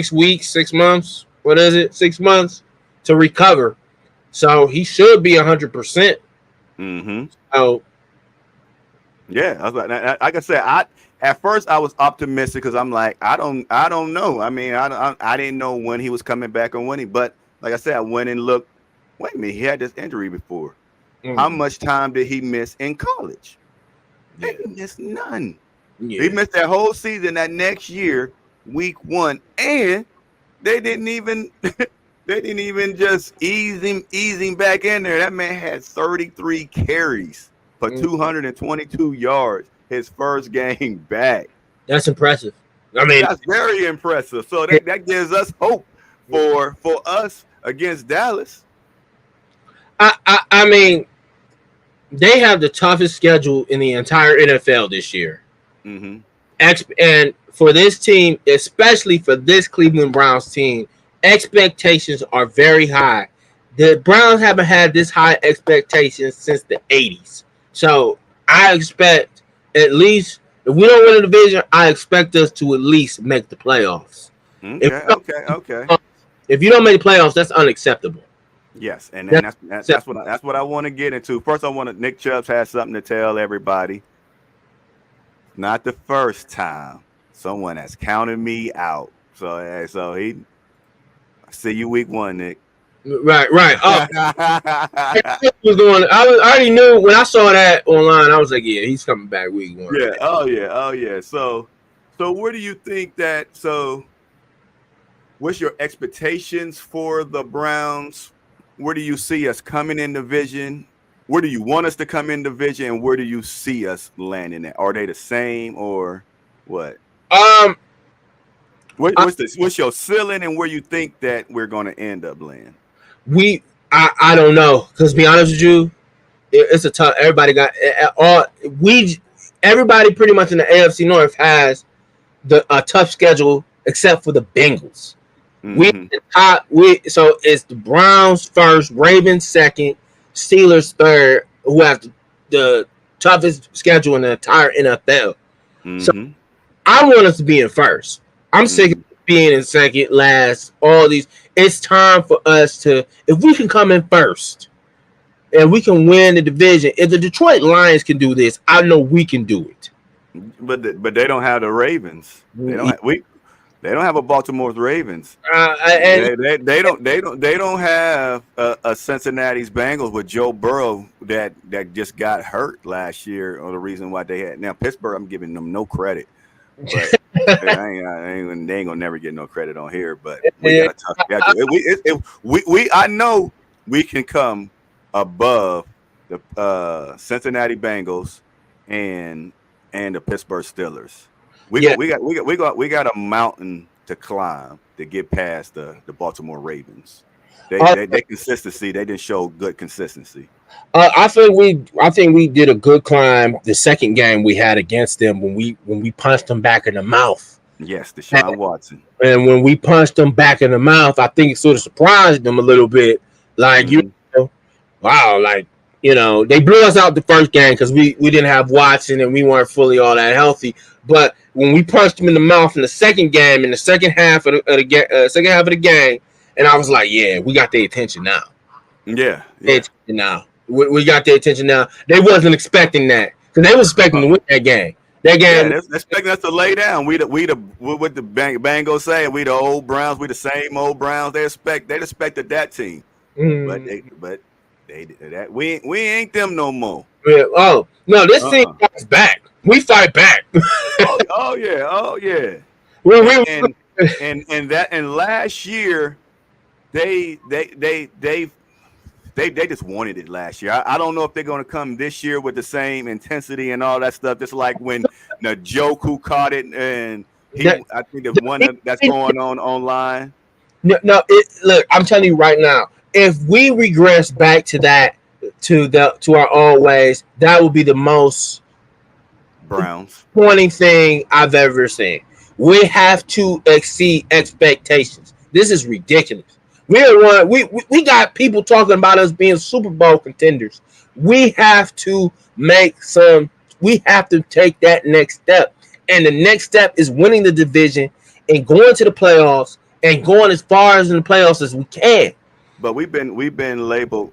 6 months. What is it? 6 months to recover. So he should be 100%. Mm-hmm. So yeah, I was like I said, at first I was optimistic because I'm like, I don't know. I mean, I didn't know when he was coming back or when he. But like I said, I went and looked. Wait a minute, he had this injury before. Mm-hmm. How much time did he miss in college? Yeah. He missed none. Yeah. He missed that whole season that next year, week 1, and they didn't even just ease him back in there. That man had 33 carries for 222 yards his first game back. That's impressive. I mean, that's very impressive. So that gives us hope for us against Dallas. I mean, they have the toughest schedule in the entire NFL this year. Mm-hmm. And for this team, especially for this Cleveland Browns team, expectations are very high. The Browns haven't had this high expectations since the 80s. So I expect, at least, if we don't win the division, I expect us to at least make the playoffs. Okay. If you don't make the playoffs, that's unacceptable. Yes, and that's what I want to get into. First, Nick Chubb has something to tell everybody. Not the first time someone has counted me out. So he see you week 1, Nick. Right. Oh. I already knew when I saw that online. I was like, yeah, he's coming back week 1. Yeah. Oh yeah. So where do you think that? So, what's your expectations for the Browns? Where do you see us coming in division? Where do you want us to come in division? And where do you see us landing at? Are they the same or what? What's your ceiling and where you think that we're going to end up landing? I don't know, because to be honest with you, it's a tough. Everybody pretty much in the AFC North has a tough schedule except for the Bengals. Mm-hmm. So it's the Browns first, Ravens second, Steelers third, who have the toughest schedule in the entire NFL. Mm-hmm. So I want us to be in first. I'm sick of being in second, last, all these. It's time for us to, if we can come in first and we can win the division, if the Detroit Lions can do this, I know we can do it. But they don't have the Ravens. They don't have a Baltimore Ravens. They don't have a Cincinnati's Bengals with Joe Burrow that just got hurt last year, or the reason why they had. Now Pittsburgh, I'm giving them no credit, but they ain't gonna never get no credit on here. But we got tough. I know we can come above the Cincinnati Bengals and the Pittsburgh Steelers. We got a mountain to climb to get past the Baltimore Ravens. They consistency. They didn't show good consistency. I think we did a good climb the second game we had against them when we punched them back in the mouth. Yes, Deshaun Watson. And when we punched them back in the mouth, I think it sort of surprised them a little bit. Like, you know, wow, like, you know, they blew us out the first game because we didn't have Watson and we weren't fully all that healthy. But when we punched them in the mouth in the second game, in the second half of the game, and I was like, yeah, we got their attention now. Yeah. Now we got their attention now. They wasn't expecting that because they was expecting to win that game. That game, they're expecting us to lay down. We what the Bengals say. We the old Browns. We the same old Browns. They expected that team, but we ain't them no more. Yeah, oh no, this team fights back. We fight back. oh yeah. And last year they just wanted it last year. I don't know if they're going to come this year with the same intensity and all that stuff. Just like when Njoku caught it, and I think there's one that's going on online. No, look, I'm telling you right now, if we regress back to that, to our old ways, that would be the most Browns pointing thing I've ever seen. We have to exceed expectations. This is ridiculous. We got people talking about us being Super Bowl contenders. We have to take that next step. And the next step is winning the division and going to the playoffs and going as far as in the playoffs as we can. But we've been labeled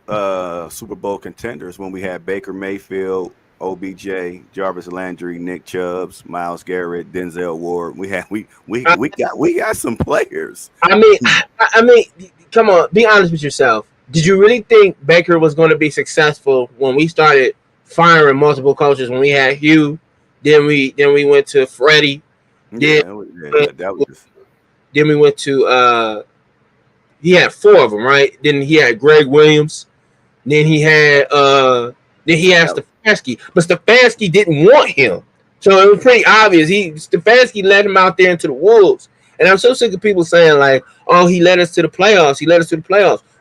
Super Bowl contenders when we had Baker Mayfield, OBJ, Jarvis Landry, Nick Chubb, Myles Garrett, Denzel Ward. We got some players. I mean, come on, be honest with yourself. Did you really think Baker was going to be successful when we started firing multiple coaches? When we had Hugh, then we went to Freddie. Then we went to he had 4 of them, right? Then he had Greg Williams. Then he had Stefanski, but Stefanski didn't want him, so it was pretty obvious. Stefanski led him out there into the wolves, and I'm so sick of people saying like, "Oh, he led us to the playoffs."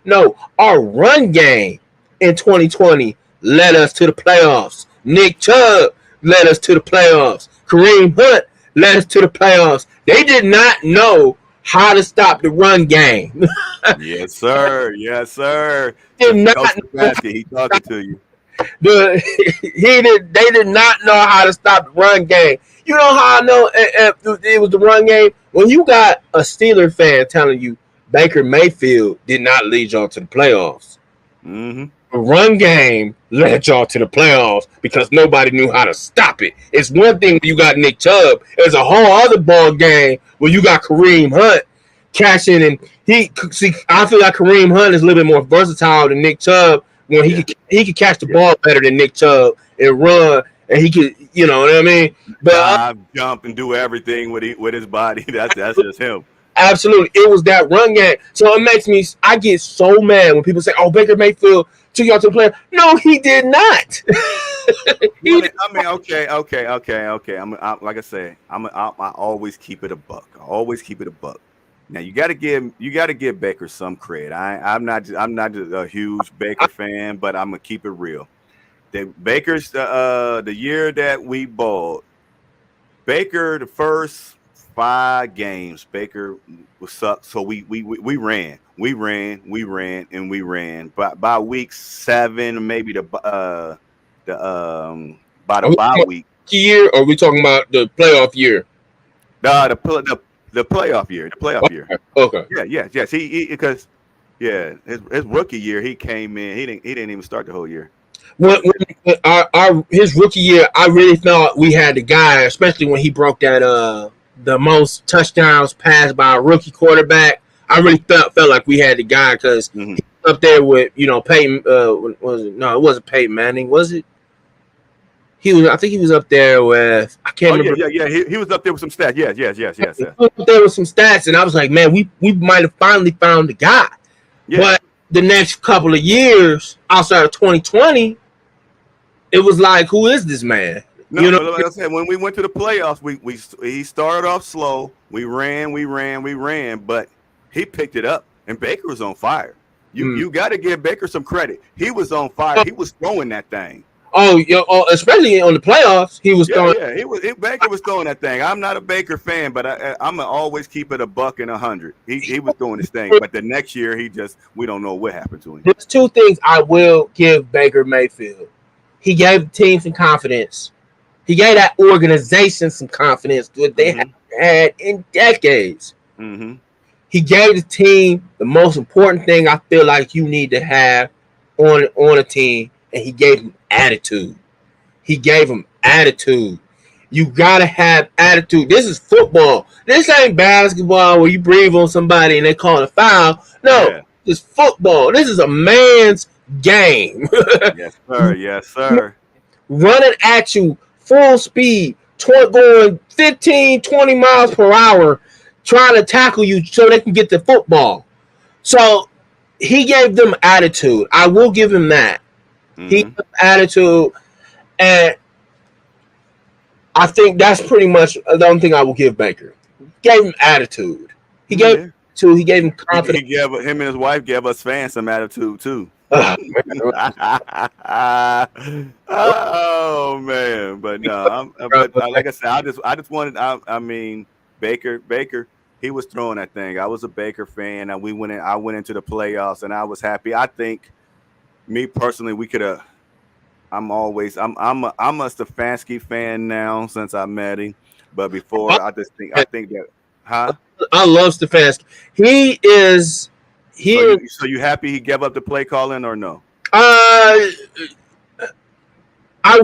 No, our run game in 2020 led us to the playoffs. Nick Chubb led us to the playoffs. Kareem Hunt led us to the playoffs. They did not know how to stop the run game. Yes, sir. He talking to you. They did not know how to stop the run game. You know how I know it was the run game? When you got a Steeler fan telling you Baker Mayfield did not lead y'all to the playoffs. Mm-hmm. The run game led y'all to the playoffs because nobody knew how to stop it. It's one thing when you got Nick Chubb. There's a whole other ball game where you got Kareem Hunt catching, and I feel like Kareem Hunt is a little bit more versatile than Nick Chubb. When he could catch the ball better than Nick Chubb and run, and he could, you know what I mean? But jump and do everything with his body. That's just him. Absolutely, it was that run game. So it makes me. I get so mad when people say, "Oh, Baker Mayfield took y'all to the playoffs." No, he did not. Okay. Like I said, I always keep it a buck. Now you got to give Baker some credit. I'm not a huge Baker fan, but I'm gonna keep it real. Baker's the year that we balled. Baker, the first 5 games, Baker was sucked. So we ran. But by week 7, maybe by the bye week. Year, or are we talking about the playoff year? The playoff year. Okay. Yes. He because his rookie year he came in. He didn't even start the whole year. His rookie year, I really thought we had the guy, especially when he broke that the most touchdowns passed by a rookie quarterback. I really felt like we had the guy because he was up there with Peyton. Was it? No, it wasn't Peyton Manning, was it? I think he was up there with, I can't remember. Yeah. He was up there with some stats. Yes. He was up there with some stats, and I was like, man, we might have finally found the guy. Yeah. But the next couple of years, outside of 2020, it was like, who is this man? No, like I said, when we went to the playoffs, he started off slow. We ran, but he picked it up, and Baker was on fire. You got to give Baker some credit. He was on fire. He was throwing that thing. Especially on the playoffs, he was throwing. Yeah, Baker was throwing that thing. I'm not a Baker fan, but I'm gonna always keep it $100. He was doing his thing, but the next year we don't know what happened to him. There's two things I will give Baker Mayfield. He gave the team some confidence. He gave that organization some confidence that they haven't had in decades. Mm-hmm. He gave the team the most important thing I feel like you need to have on a team, and he gave them attitude. He gave them attitude. You gotta have attitude. This is football. This ain't basketball where you breathe on somebody and they call it a foul. No, This is football. This is a man's game. Yes, sir. Yes, sir. Running at you full speed, going 15, 20 miles per hour, trying to tackle you so they can get the football. So he gave them attitude. I will give him that. He gave them attitude, and I think that's pretty much the only thing I will give Baker. Gave him attitude. He gave him attitude. He gave him confidence. Him and his wife gave us fans some attitude too. Oh man, but no, like I said, I just wanted. I mean, Baker, he was throwing that thing. I was a Baker fan, and I went into the playoffs, and I was happy. I think, me personally, we could have. I'm a Stefanski fan now since I met him, but before I think that. Huh? I love Stefanski. He is. So you happy he gave up the play calling or no? I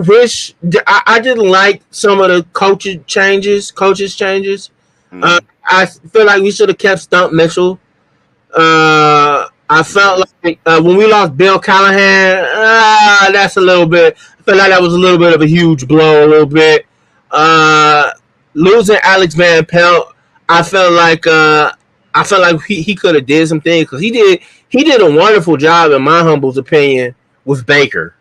wish I didn't like some of the coaches changes. I feel like we should have kept Stump Mitchell. I felt like when we lost Bill Callahan, that's a little bit. I feel like that was a little bit of a huge blow. A little bit. Losing Alex Van Pelt, I felt like he could have did some things because he did a wonderful job in my humble opinion with Baker.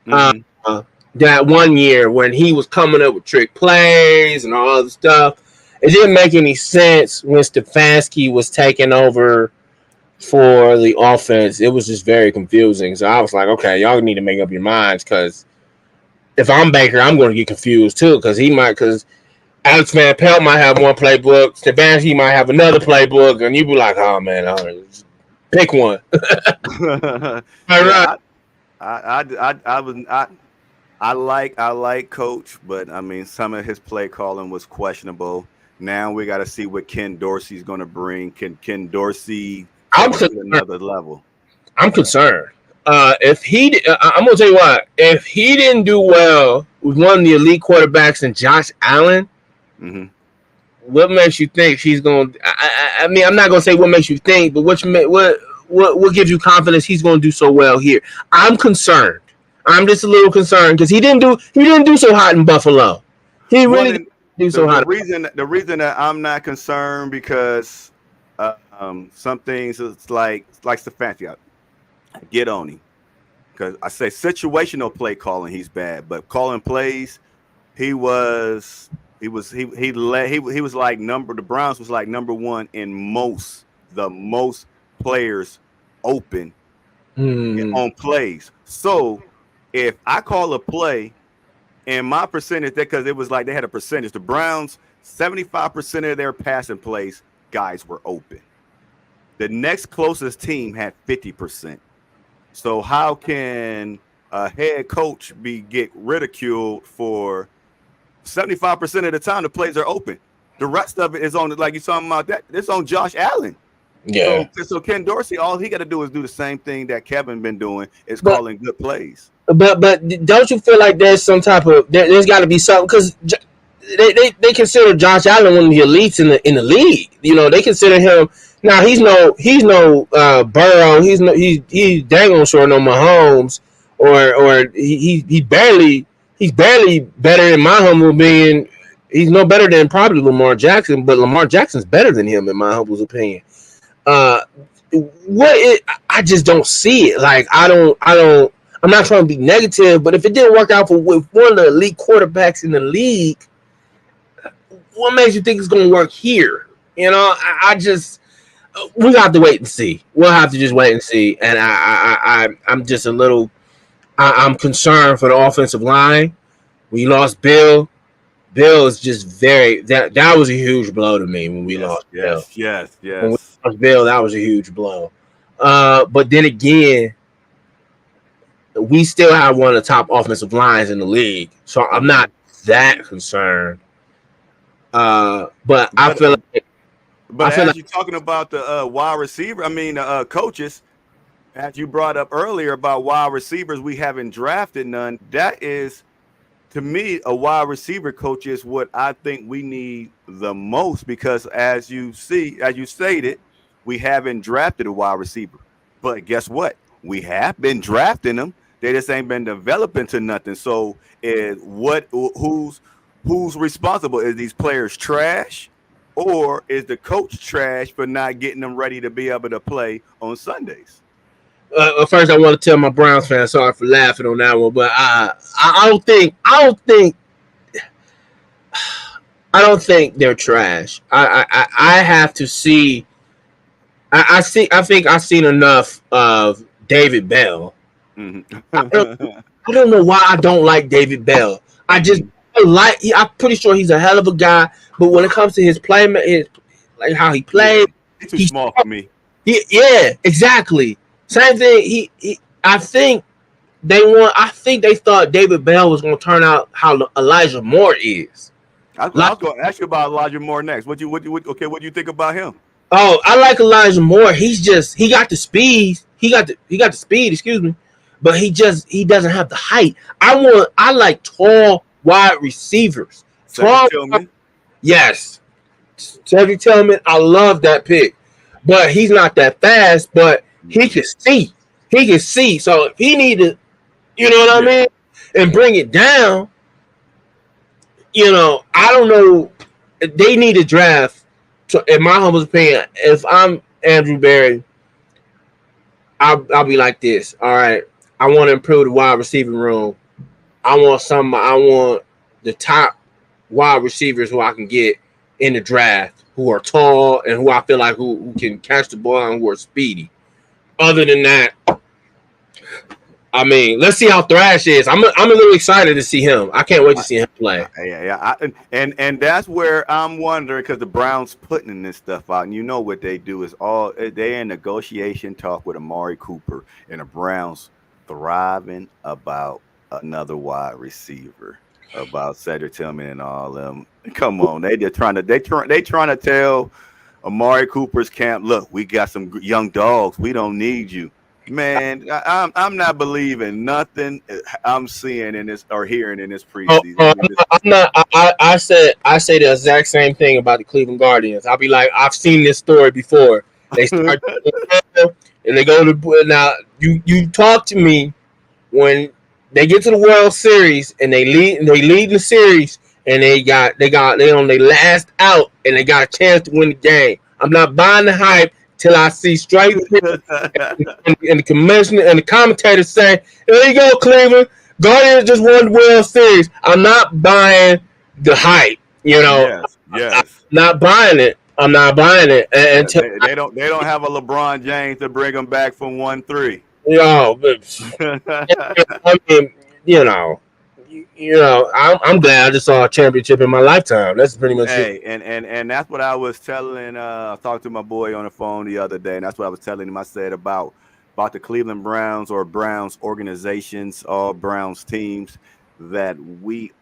That one year when he was coming up with trick plays and all the stuff, it didn't make any sense when Stefanski was taking over for the offense. It was just very confusing. So I was like, okay, y'all need to make up your minds because if I'm Baker, I'm going to get confused too because Alex Van Pelt might have one playbook, Stefanski might have another playbook, and you'd be like, "Oh man, pick one." All right. I like Coach, but I mean some of his play calling was questionable. Now we got to see what Ken Dorsey's going to bring. Can Ken Dorsey to another level? I'm concerned. I'm going to tell you what. If he didn't do well with one of the elite quarterbacks and Josh Allen. Mm-hmm. What makes you think she's going to I mean, I'm not going to say what makes you think, but what gives you confidence he's going to do so well here? I'm concerned. I'm just a little concerned because he didn't do so hot in Buffalo. He really didn't do so hot. The reason that I'm not concerned because some things it's like Stefanski. I get on him because I say situational play calling he's bad, but calling plays he was like the Browns was like number one in the most players open on plays. So if I call a play and my percentage, because it was like they had a percentage, the Browns 75% of their passing plays guys were open. The next closest team had 50%. So how can a head coach get ridiculed for 75% of the time the plays are open? The rest of it is on, like you're talking about that, it's on Josh Allen. Yeah. So Ken Dorsey, all he got to do is do the same thing that Kevin been doing, is calling good plays. But don't you feel like there's some type of there's got to be something because they consider Josh Allen one of the elites in the league. You know, they consider him now. He's no Burrow. He's dang on short no Mahomes or he's barely better in my humble opinion. He's no better than probably Lamar Jackson, but Lamar Jackson's better than him in my humble opinion. I just don't see it. Like I'm not trying to be negative, but if it didn't work out with one of the elite quarterbacks in the league, what makes you think it's going to work here? You know, we have to wait and see. We'll have to just wait and see. And I'm just a little I'm concerned for the offensive line. We lost Bill. Bill is just that was a huge blow to me when we lost Bill. Yes. When we lost Bill, that was a huge blow. But then again, we still have one of the top offensive lines in the league, so I'm not that concerned. But I feel like. But as you're talking about the wide receiver, coaches, as you brought up earlier about wide receivers, we haven't drafted none. That is, to me, a wide receiver coach is what I think we need the most, because as you stated, we haven't drafted a wide receiver. But guess what? We have been drafting them. They just ain't been developing to nothing. So who's responsible? Is these players trash? Or is the coach trash for not getting them ready to be able to play on Sundays? First, I want to tell my Browns fans, sorry for laughing on that one, but I don't think they're trash. I have to see. I think I've seen enough of David Bell. Mm-hmm. I don't know why I don't like David Bell. I'm pretty sure he's a hell of a guy, but when it comes to his play, like how he played, he's small for me. Yeah, exactly. Same thing. I think they thought David Bell was going to turn out how Elijah Moore is. I was going to ask you about Elijah Moore next. What do you think about him? Oh, I like Elijah Moore. He got the speed. He got the speed. Excuse me, but he doesn't have the height. I like tall wide receivers. Yes, Cedric Tillman. I love that pick, but he's not that fast. But he can see. He can see. So if he need to, you know what I mean, and bring it down, I don't know. They need to draft. So in my humble opinion, if I'm Andrew Berry, I'll be like this. All right, I want to improve the wide receiving room. I want the top wide receivers who I can get in the draft, who are tall and who I feel like who can catch the ball and who are speedy. Other than that, let's see how Thrash is. I'm a little excited to see him. I can't wait to see him play. Yeah. And that's where I'm wondering, because the Browns putting this stuff out, and you know what they do is they're in negotiation talk with Amari Cooper, and the Browns thriving about another wide receiver, about Cedric Tillman and all them. Come on, they trying to tell Amari Cooper's camp, look, we got some young dogs. We don't need you. Man, I'm not believing nothing I'm seeing in this or hearing in this preseason. I say the exact same thing about the Cleveland Guardians. I'll be like, I've seen this story before. They start and they go to now. You talk to me when they get to the World Series and they lead the series and they on their last out and they got a chance to win the game. I'm not buying the hype till I see straight and the commissioner and the commentator say, "There you go, Cleveland. Guardians just won the World Series." I'm not buying the hype. Yes. I'm not buying it. I'm not buying it. And they don't have a LeBron James to bring them back from 1-3. I'm glad I just saw a championship in my lifetime. That's pretty much it. And that's what I was telling. I talked to my boy on the phone the other day, and that's what I was telling him. I said about the Cleveland Browns or Browns organizations, all Browns teams, that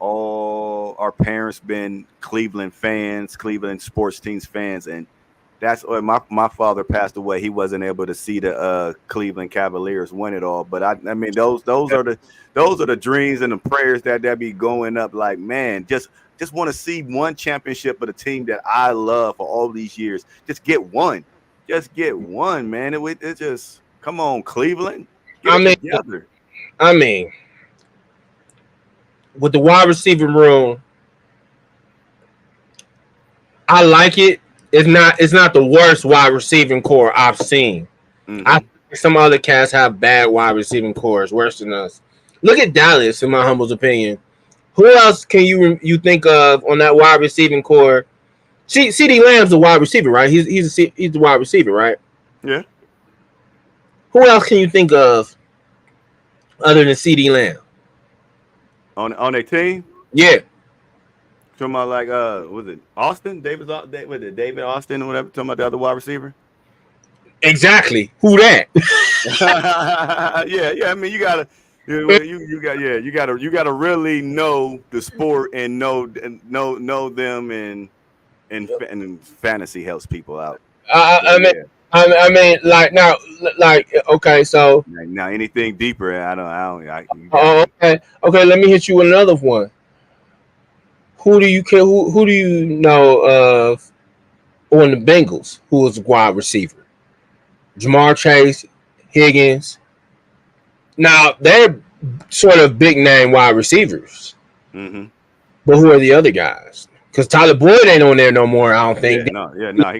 our parents been Cleveland fans, Cleveland sports teams fans, and that's my father passed away. He wasn't able to see the Cleveland Cavaliers win it all, but I mean those are the dreams and the prayers that be going up. Like, man, just want to see one championship of the team that I love for all these years. Just get one, man. It just come on, Cleveland. Together. With the wide receiving room, I like it. It's not the worst wide receiving core I've seen. Mm-hmm. I think some other cats have bad wide receiving cores, worse than us. Look at Dallas, in my humble opinion. Who else can you think of on that wide receiving core? CeeDee Lamb's a wide receiver, right? He's the wide receiver, right? Yeah. Who else can you think of other than CeeDee Lamb on their team? Yeah. Talking about like was it Austin? David Austin or whatever? Talking about the other wide receiver? Exactly. Who that? yeah. I mean, you gotta really know the sport and know them, and fantasy helps people out. I mean, like now, like okay, so now anything deeper, I don't. Okay. Let me hit you with another one. Who do you care? Who do you know of on the Bengals who was a wide receiver? Jamar Chase, Higgins. Now they're sort of big name wide receivers, but who are the other guys? Because Tyler Boyd ain't on there no more. I don't think. He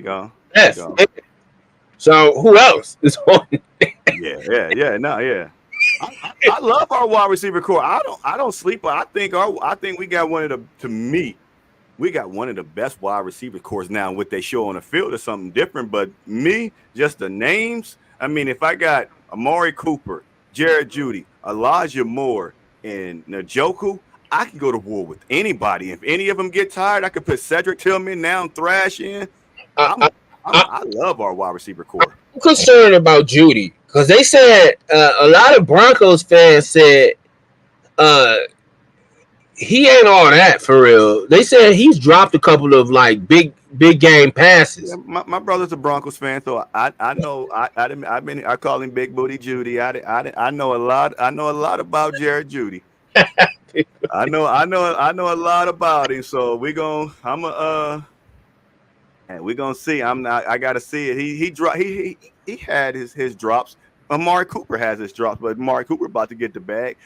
gone. Yes. So who else is on? Yeah. I love our wide receiver core. I don't sleep. I think we got one of the best wide receiver cores now. What they show on the field is something different. But just the names. I mean, if I got Amari Cooper, Jared Jeudy, Elijah Moore, and Njoku, I can go to war with anybody. If any of them get tired, I could put Cedric Tillman down, thrash in. I love our wide receiver core. I'm concerned about Jeudy because they said a lot of Broncos fans said he ain't all that for real. They said he's dropped a couple of like big game passes. Yeah, my brother's a Broncos fan, so I know I call him Big Booty Jeudy. I know a lot. I know a lot about Jared Jeudy. I know a lot about him. So we're gonna see. I gotta see it. He had his drops. Amari Cooper has his drops, but Amari Cooper about to get the bag.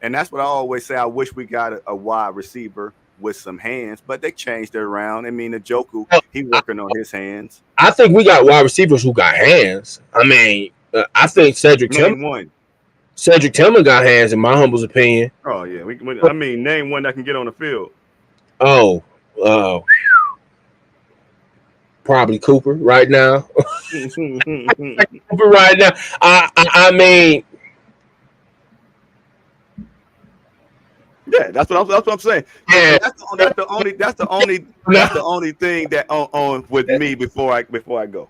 And that's what I always say. I wish we got a wide receiver with some hands, but they changed it around. I mean, Njoku, he working on his hands. I think we got wide receivers who got hands. I mean, I think Cedric Tillman got hands, in my humble opinion. Oh yeah, name one that can get on the field. Probably Cooper right now. Cooper right now. I mean. Yeah, that's what I'm saying. Yeah, that's the only thing that on with me before I go.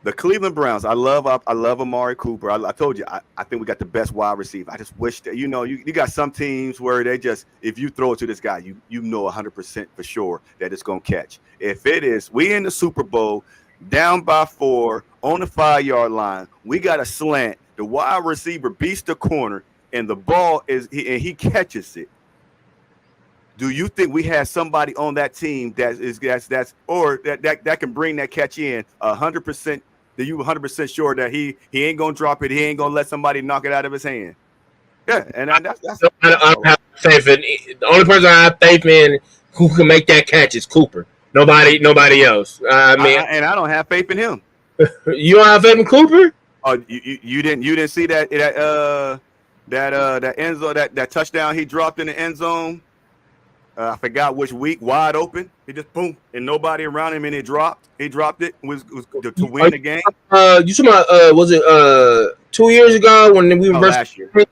The Cleveland Browns. I love Amari Cooper. I told you I think we got the best wide receiver. I just wish that you got some teams where they just, if you throw it to this guy, you know 100% for sure that it's gonna catch. If it is, we in the Super Bowl, down by 4 on the 5-yard line, we got a slant. The wide receiver beats the corner. And the ball he catches it. Do you think we have somebody on that team that can bring that catch in 100%? That you 100% sure that he ain't gonna drop it? He ain't gonna let somebody knock it out of his hand. Yeah, and that's I don't have faith in. The only person I have faith in who can make that catch is Cooper. Nobody else. I don't have faith in him. You don't have faith in Cooper? Oh, you didn't see that end zone, that touchdown he dropped in the end zone. I forgot which week, wide open. He just boom, and nobody around him, and he dropped it was to win the game. You talking about was it 2 years ago when we were last year? Then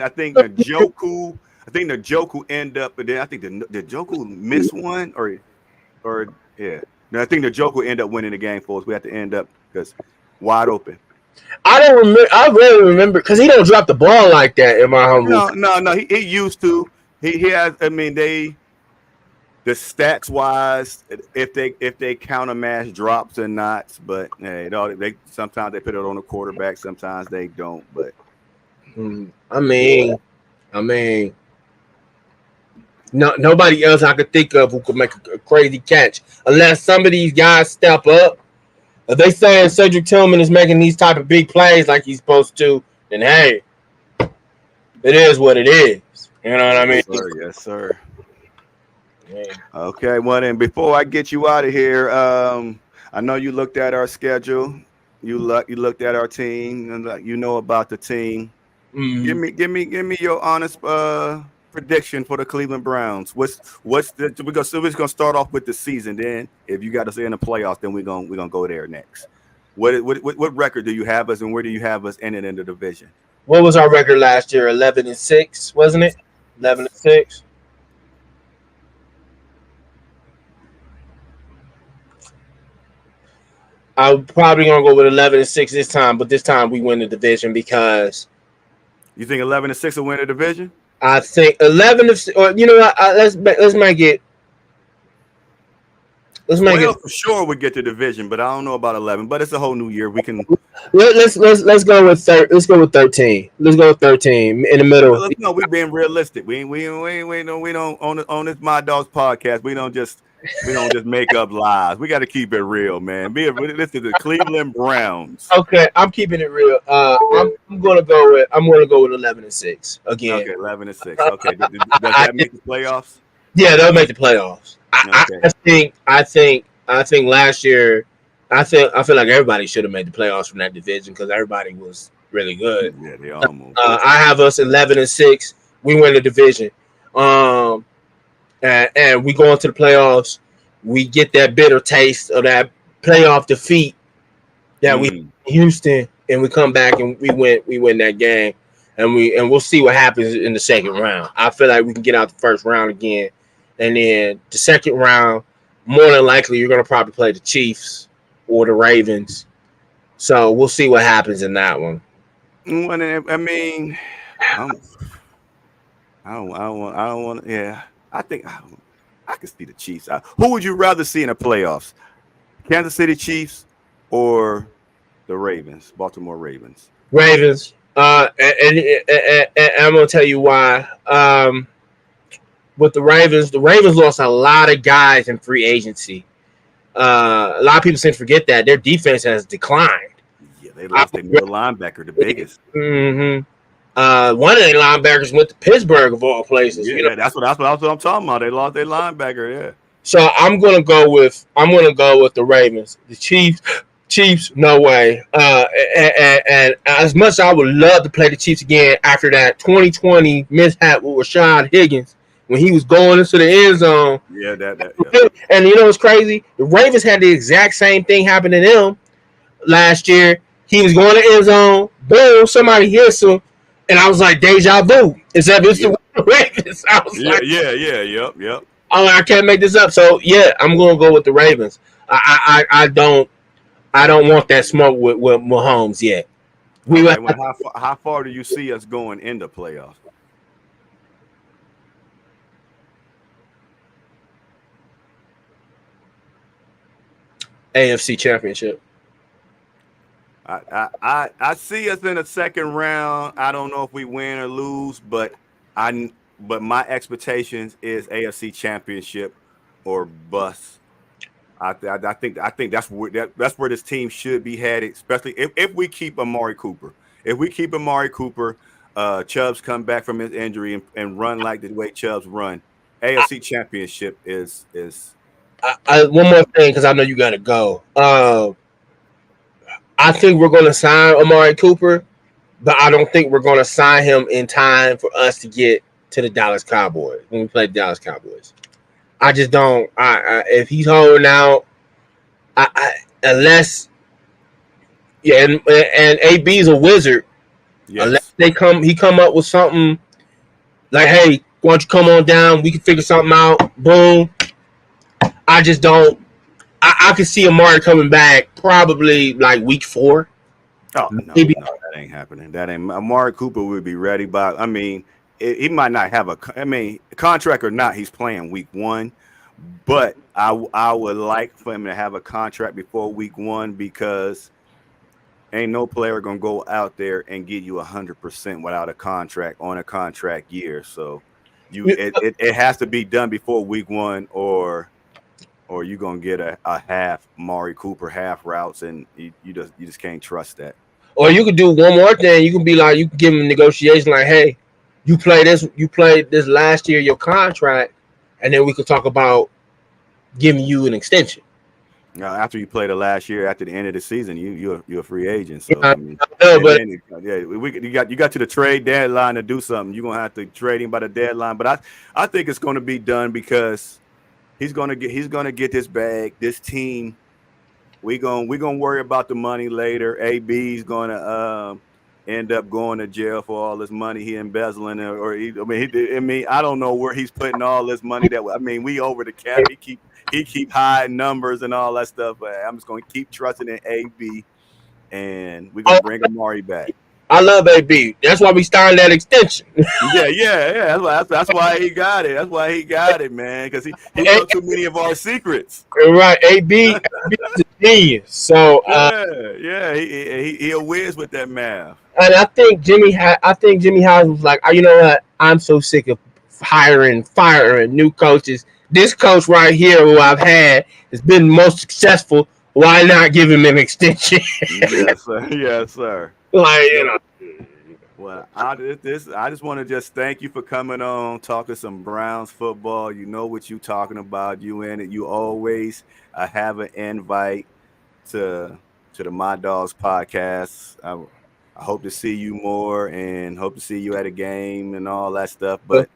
I think the Njoku end up, but then I think the Njoku missed one or yeah. No, I think the Njoku end up winning the game for us. We had to end up because wide open. I don't remember. I really remember because he don't drop the ball like that in my humble. No. He used to. He has. I mean, the stats wise, if they counter match drops or not, but they sometimes they put it on the quarterback, sometimes they don't. But I mean, nobody else I could think of who could make a crazy catch unless some of these guys step up. If they saying Cedric Tillman is making these type of big plays like he's supposed to, then hey, it is what it is. You know what I mean? Yes, sir. Yeah. Okay, well then, before I get you out of here, I know you looked at our schedule. You looked at our team, and you know about the team. Mm-hmm. Give me your honest prediction for the Cleveland Browns. We're gonna start off with the season. Then, if you got us in the playoffs, then we're gonna go there next. What record do you have us, and where do you have us in the division? What was our record last year? 11-6, wasn't it? 11-6. I'm probably gonna go with 11-6 this time, but this time we win the division because you think 11-6 will win the division? I think 11 or you know what? Let's make it. Let's make it. For sure we get the division, but I don't know about 11. But it's a whole new year. We can let's go with let's go with 13. Let's go with 13 in the middle. No, we're being realistic. We don't on this My Dogs podcast. We don't just make up lies. We got to keep it real, man. This is the Cleveland Browns. Okay, I'm keeping it real. I'm gonna go with 11-6 again. Okay, 11-6. Okay, does that make the playoffs? Yeah, they'll make the playoffs. Okay. I think last year, I feel like everybody should have made the playoffs from that division because everybody was really good. Yeah, they almost. I have us 11-6. We win the division. And we go into the playoffs. We get that bitter taste of that playoff defeat that we in Houston, and we come back and we win that game, and we'll see what happens in the second round. I feel like we can get out the first round again, and then the second round, more than likely, you're gonna probably play the Chiefs or the Ravens. So we'll see what happens in that one. I mean, I don't want. Yeah, I think I can see the Chiefs. Who would you rather see in the playoffs? Kansas City Chiefs or the Ravens, Baltimore Ravens? Ravens. And I'm gonna tell you why. With the Ravens lost a lot of guys in free agency. A lot of people seem to forget that their defense has declined. Yeah, they lost their middle linebacker, the biggest. Mm-hmm. One of their linebackers went to Pittsburgh of all places. Yeah, you know? that's what I'm talking about. They lost their linebacker. Yeah. So I'm gonna go with the Ravens. The Chiefs, no way. And as much as I would love to play the Chiefs again after that 2020 mishap with Rashad Higgins when he was going into the end zone. Yeah, that. And you know what's crazy? The Ravens had the exact same thing happen to them last year. He was going to the end zone. Boom! Somebody hits him, and I was like, deja vu. Except it's the Ravens. I was yep. I can't make this up. So yeah, I'm gonna go with the Ravens. I don't want that smoke with Mahomes yet. How far do you see us going in the playoffs? AFC Championship. I see us in the second round. I don't know if we win or lose, but my expectations is AFC Championship or bust. I think that's where this team should be headed, especially if we keep Amari Cooper. If we keep Amari Cooper, Chubbs come back from his injury and run like the way Chubbs run. AFC Championship is. One more thing, because I know you got to go. I think we're going to sign Amari Cooper, but I don't think we're going to sign him in time for us to get to the Dallas Cowboys when we play the Dallas Cowboys. I just don't. If he's holding out, unless, yeah, and AB's a wizard. Yes. Unless he come up with something like, hey, why don't you come on down? We can figure something out. Boom. I just don't. I can see Amari coming back probably like week 4. Oh no, that ain't happening. That ain't. Amari Cooper would be ready, but I mean, he might not have contract or not. He's playing week 1, but I would like for him to have a contract before week 1 because ain't no player gonna go out there and give you 100% without a contract on a contract year. So it has to be done before week 1 or you're gonna get a half Amari Cooper half routes, and you just can't trust that. Or you could do one more thing. You can be like, you can give him a negotiation like, hey, you played this last year, your contract, and then we could talk about giving you an extension. Now, after you play the last year, after the end of the season, you're a free agent. So you got to the trade deadline to do something. You're gonna have to trade him by the deadline. But I think it's gonna be done because he's gonna get this bag. This team, we're gonna worry about the money later. AB's gonna end up going to jail for all this money he embezzling, I don't know where he's putting all this money. We over the cap. He keep hiding numbers and all that stuff. But I'm just gonna keep trusting in AB, and we're gonna bring Amari back. I love AB. That's why we started that extension. Yeah. That's why he got it. That's why he got it, man. Because he knows too many of our secrets. Right, AB is a genius. So he'll whiz with that math. And I think Jimmy Howard was like, you know what? I'm so sick of firing new coaches. This coach right here, who I've had, has been most successful. Why not give him an extension? Yes, sir. Yes, sir. Well, I just want to just thank you for coming on, talking some Browns football. You know what you're talking about. You in it. You always have an invite to the My Dogs podcast. I hope to see you more and hope to see you at a game and all that stuff. But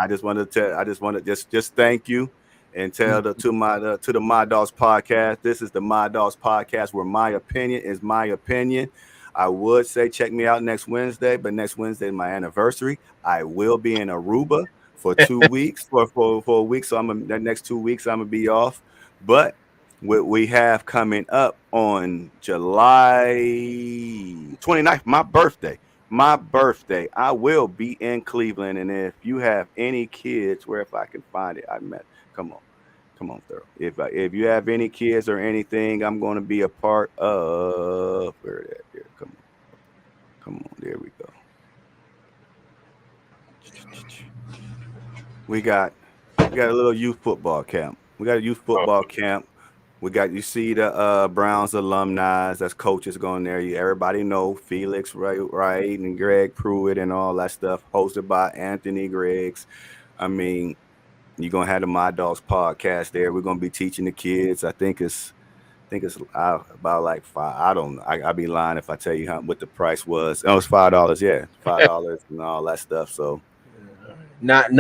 I just want to just thank you and tell to the My Dogs podcast. This is the My Dogs podcast where my opinion is my opinion. I would say check me out next Wednesday, but next Wednesday is my anniversary. I will be in Aruba for 2 weeks, for a week. So the next 2 weeks I'm gonna be off. But what we have coming up on July 29th, my birthday, I will be in Cleveland. And if you have any kids, where if I can find it, come on, Thurl. If you have any kids or anything, I'm going to be a part of. Where is that? There, come on. There we go. We got a little youth football camp. We got a youth football camp. You see the Browns alumni, that's coaches going there. Everybody know Felix Wright and Greg Pruitt and all that stuff, hosted by Anthony Greggs. You're gonna have the My Dogs podcast there. We're gonna be teaching the kids. I think it's about like $5. I don't know. I'd be lying if I tell you what the price was. Oh, it's $5. Yeah, $5 and all that stuff. So not is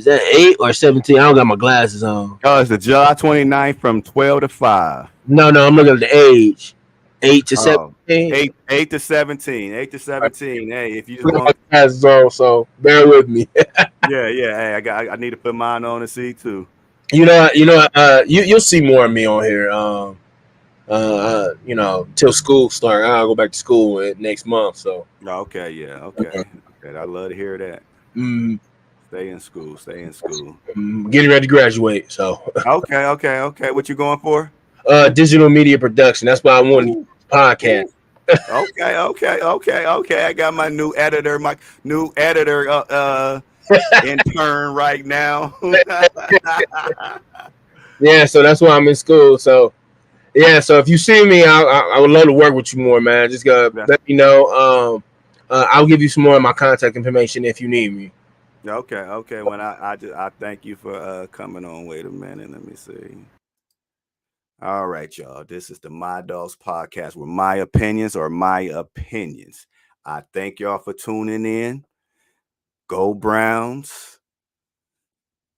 that 8 or 17? I don't got my glasses on. Oh, it's the July 29th from 12 to 5. No, I'm looking at the age. 8 to 17. 8 to 17. 8 to 17. Hey, if you just want glasses on, so bear with me. Yeah. Hey, I need to put mine on and see too. You'll see more of me on here. Till school start. I'll go back to school next month. So. Okay. Yeah. Okay. I love to hear that. Stay in school. Getting ready to graduate. So. Okay. What you going for? Digital media production. That's why I wanted podcast. Okay. I got my new editor intern right now. Yeah, so that's why I'm in school. So yeah, so if you see me, I would love to work with you more, man. Just let me know. I'll give you some more of my contact information if you need me. Okay. When I thank you for coming on. Wait a minute, let me see. All right, y'all. This is the My Dogs podcast where my opinions are my opinions. I thank y'all for tuning in. Go Browns.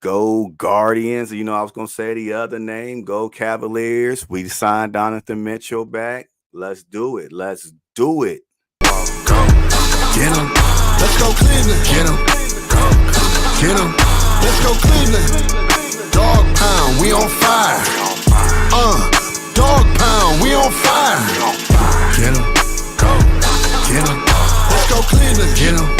Go Guardians. I was going to say the other name. Go Cavaliers. We signed Donovan Mitchell back. Let's do it. Go. Get him. Let's go Cleveland. Get him. Get him. Let's go Cleveland. Dog pound. We on fire. Dog pound, we on fire. Get him, go, get him. Let's go Cleveland, get him.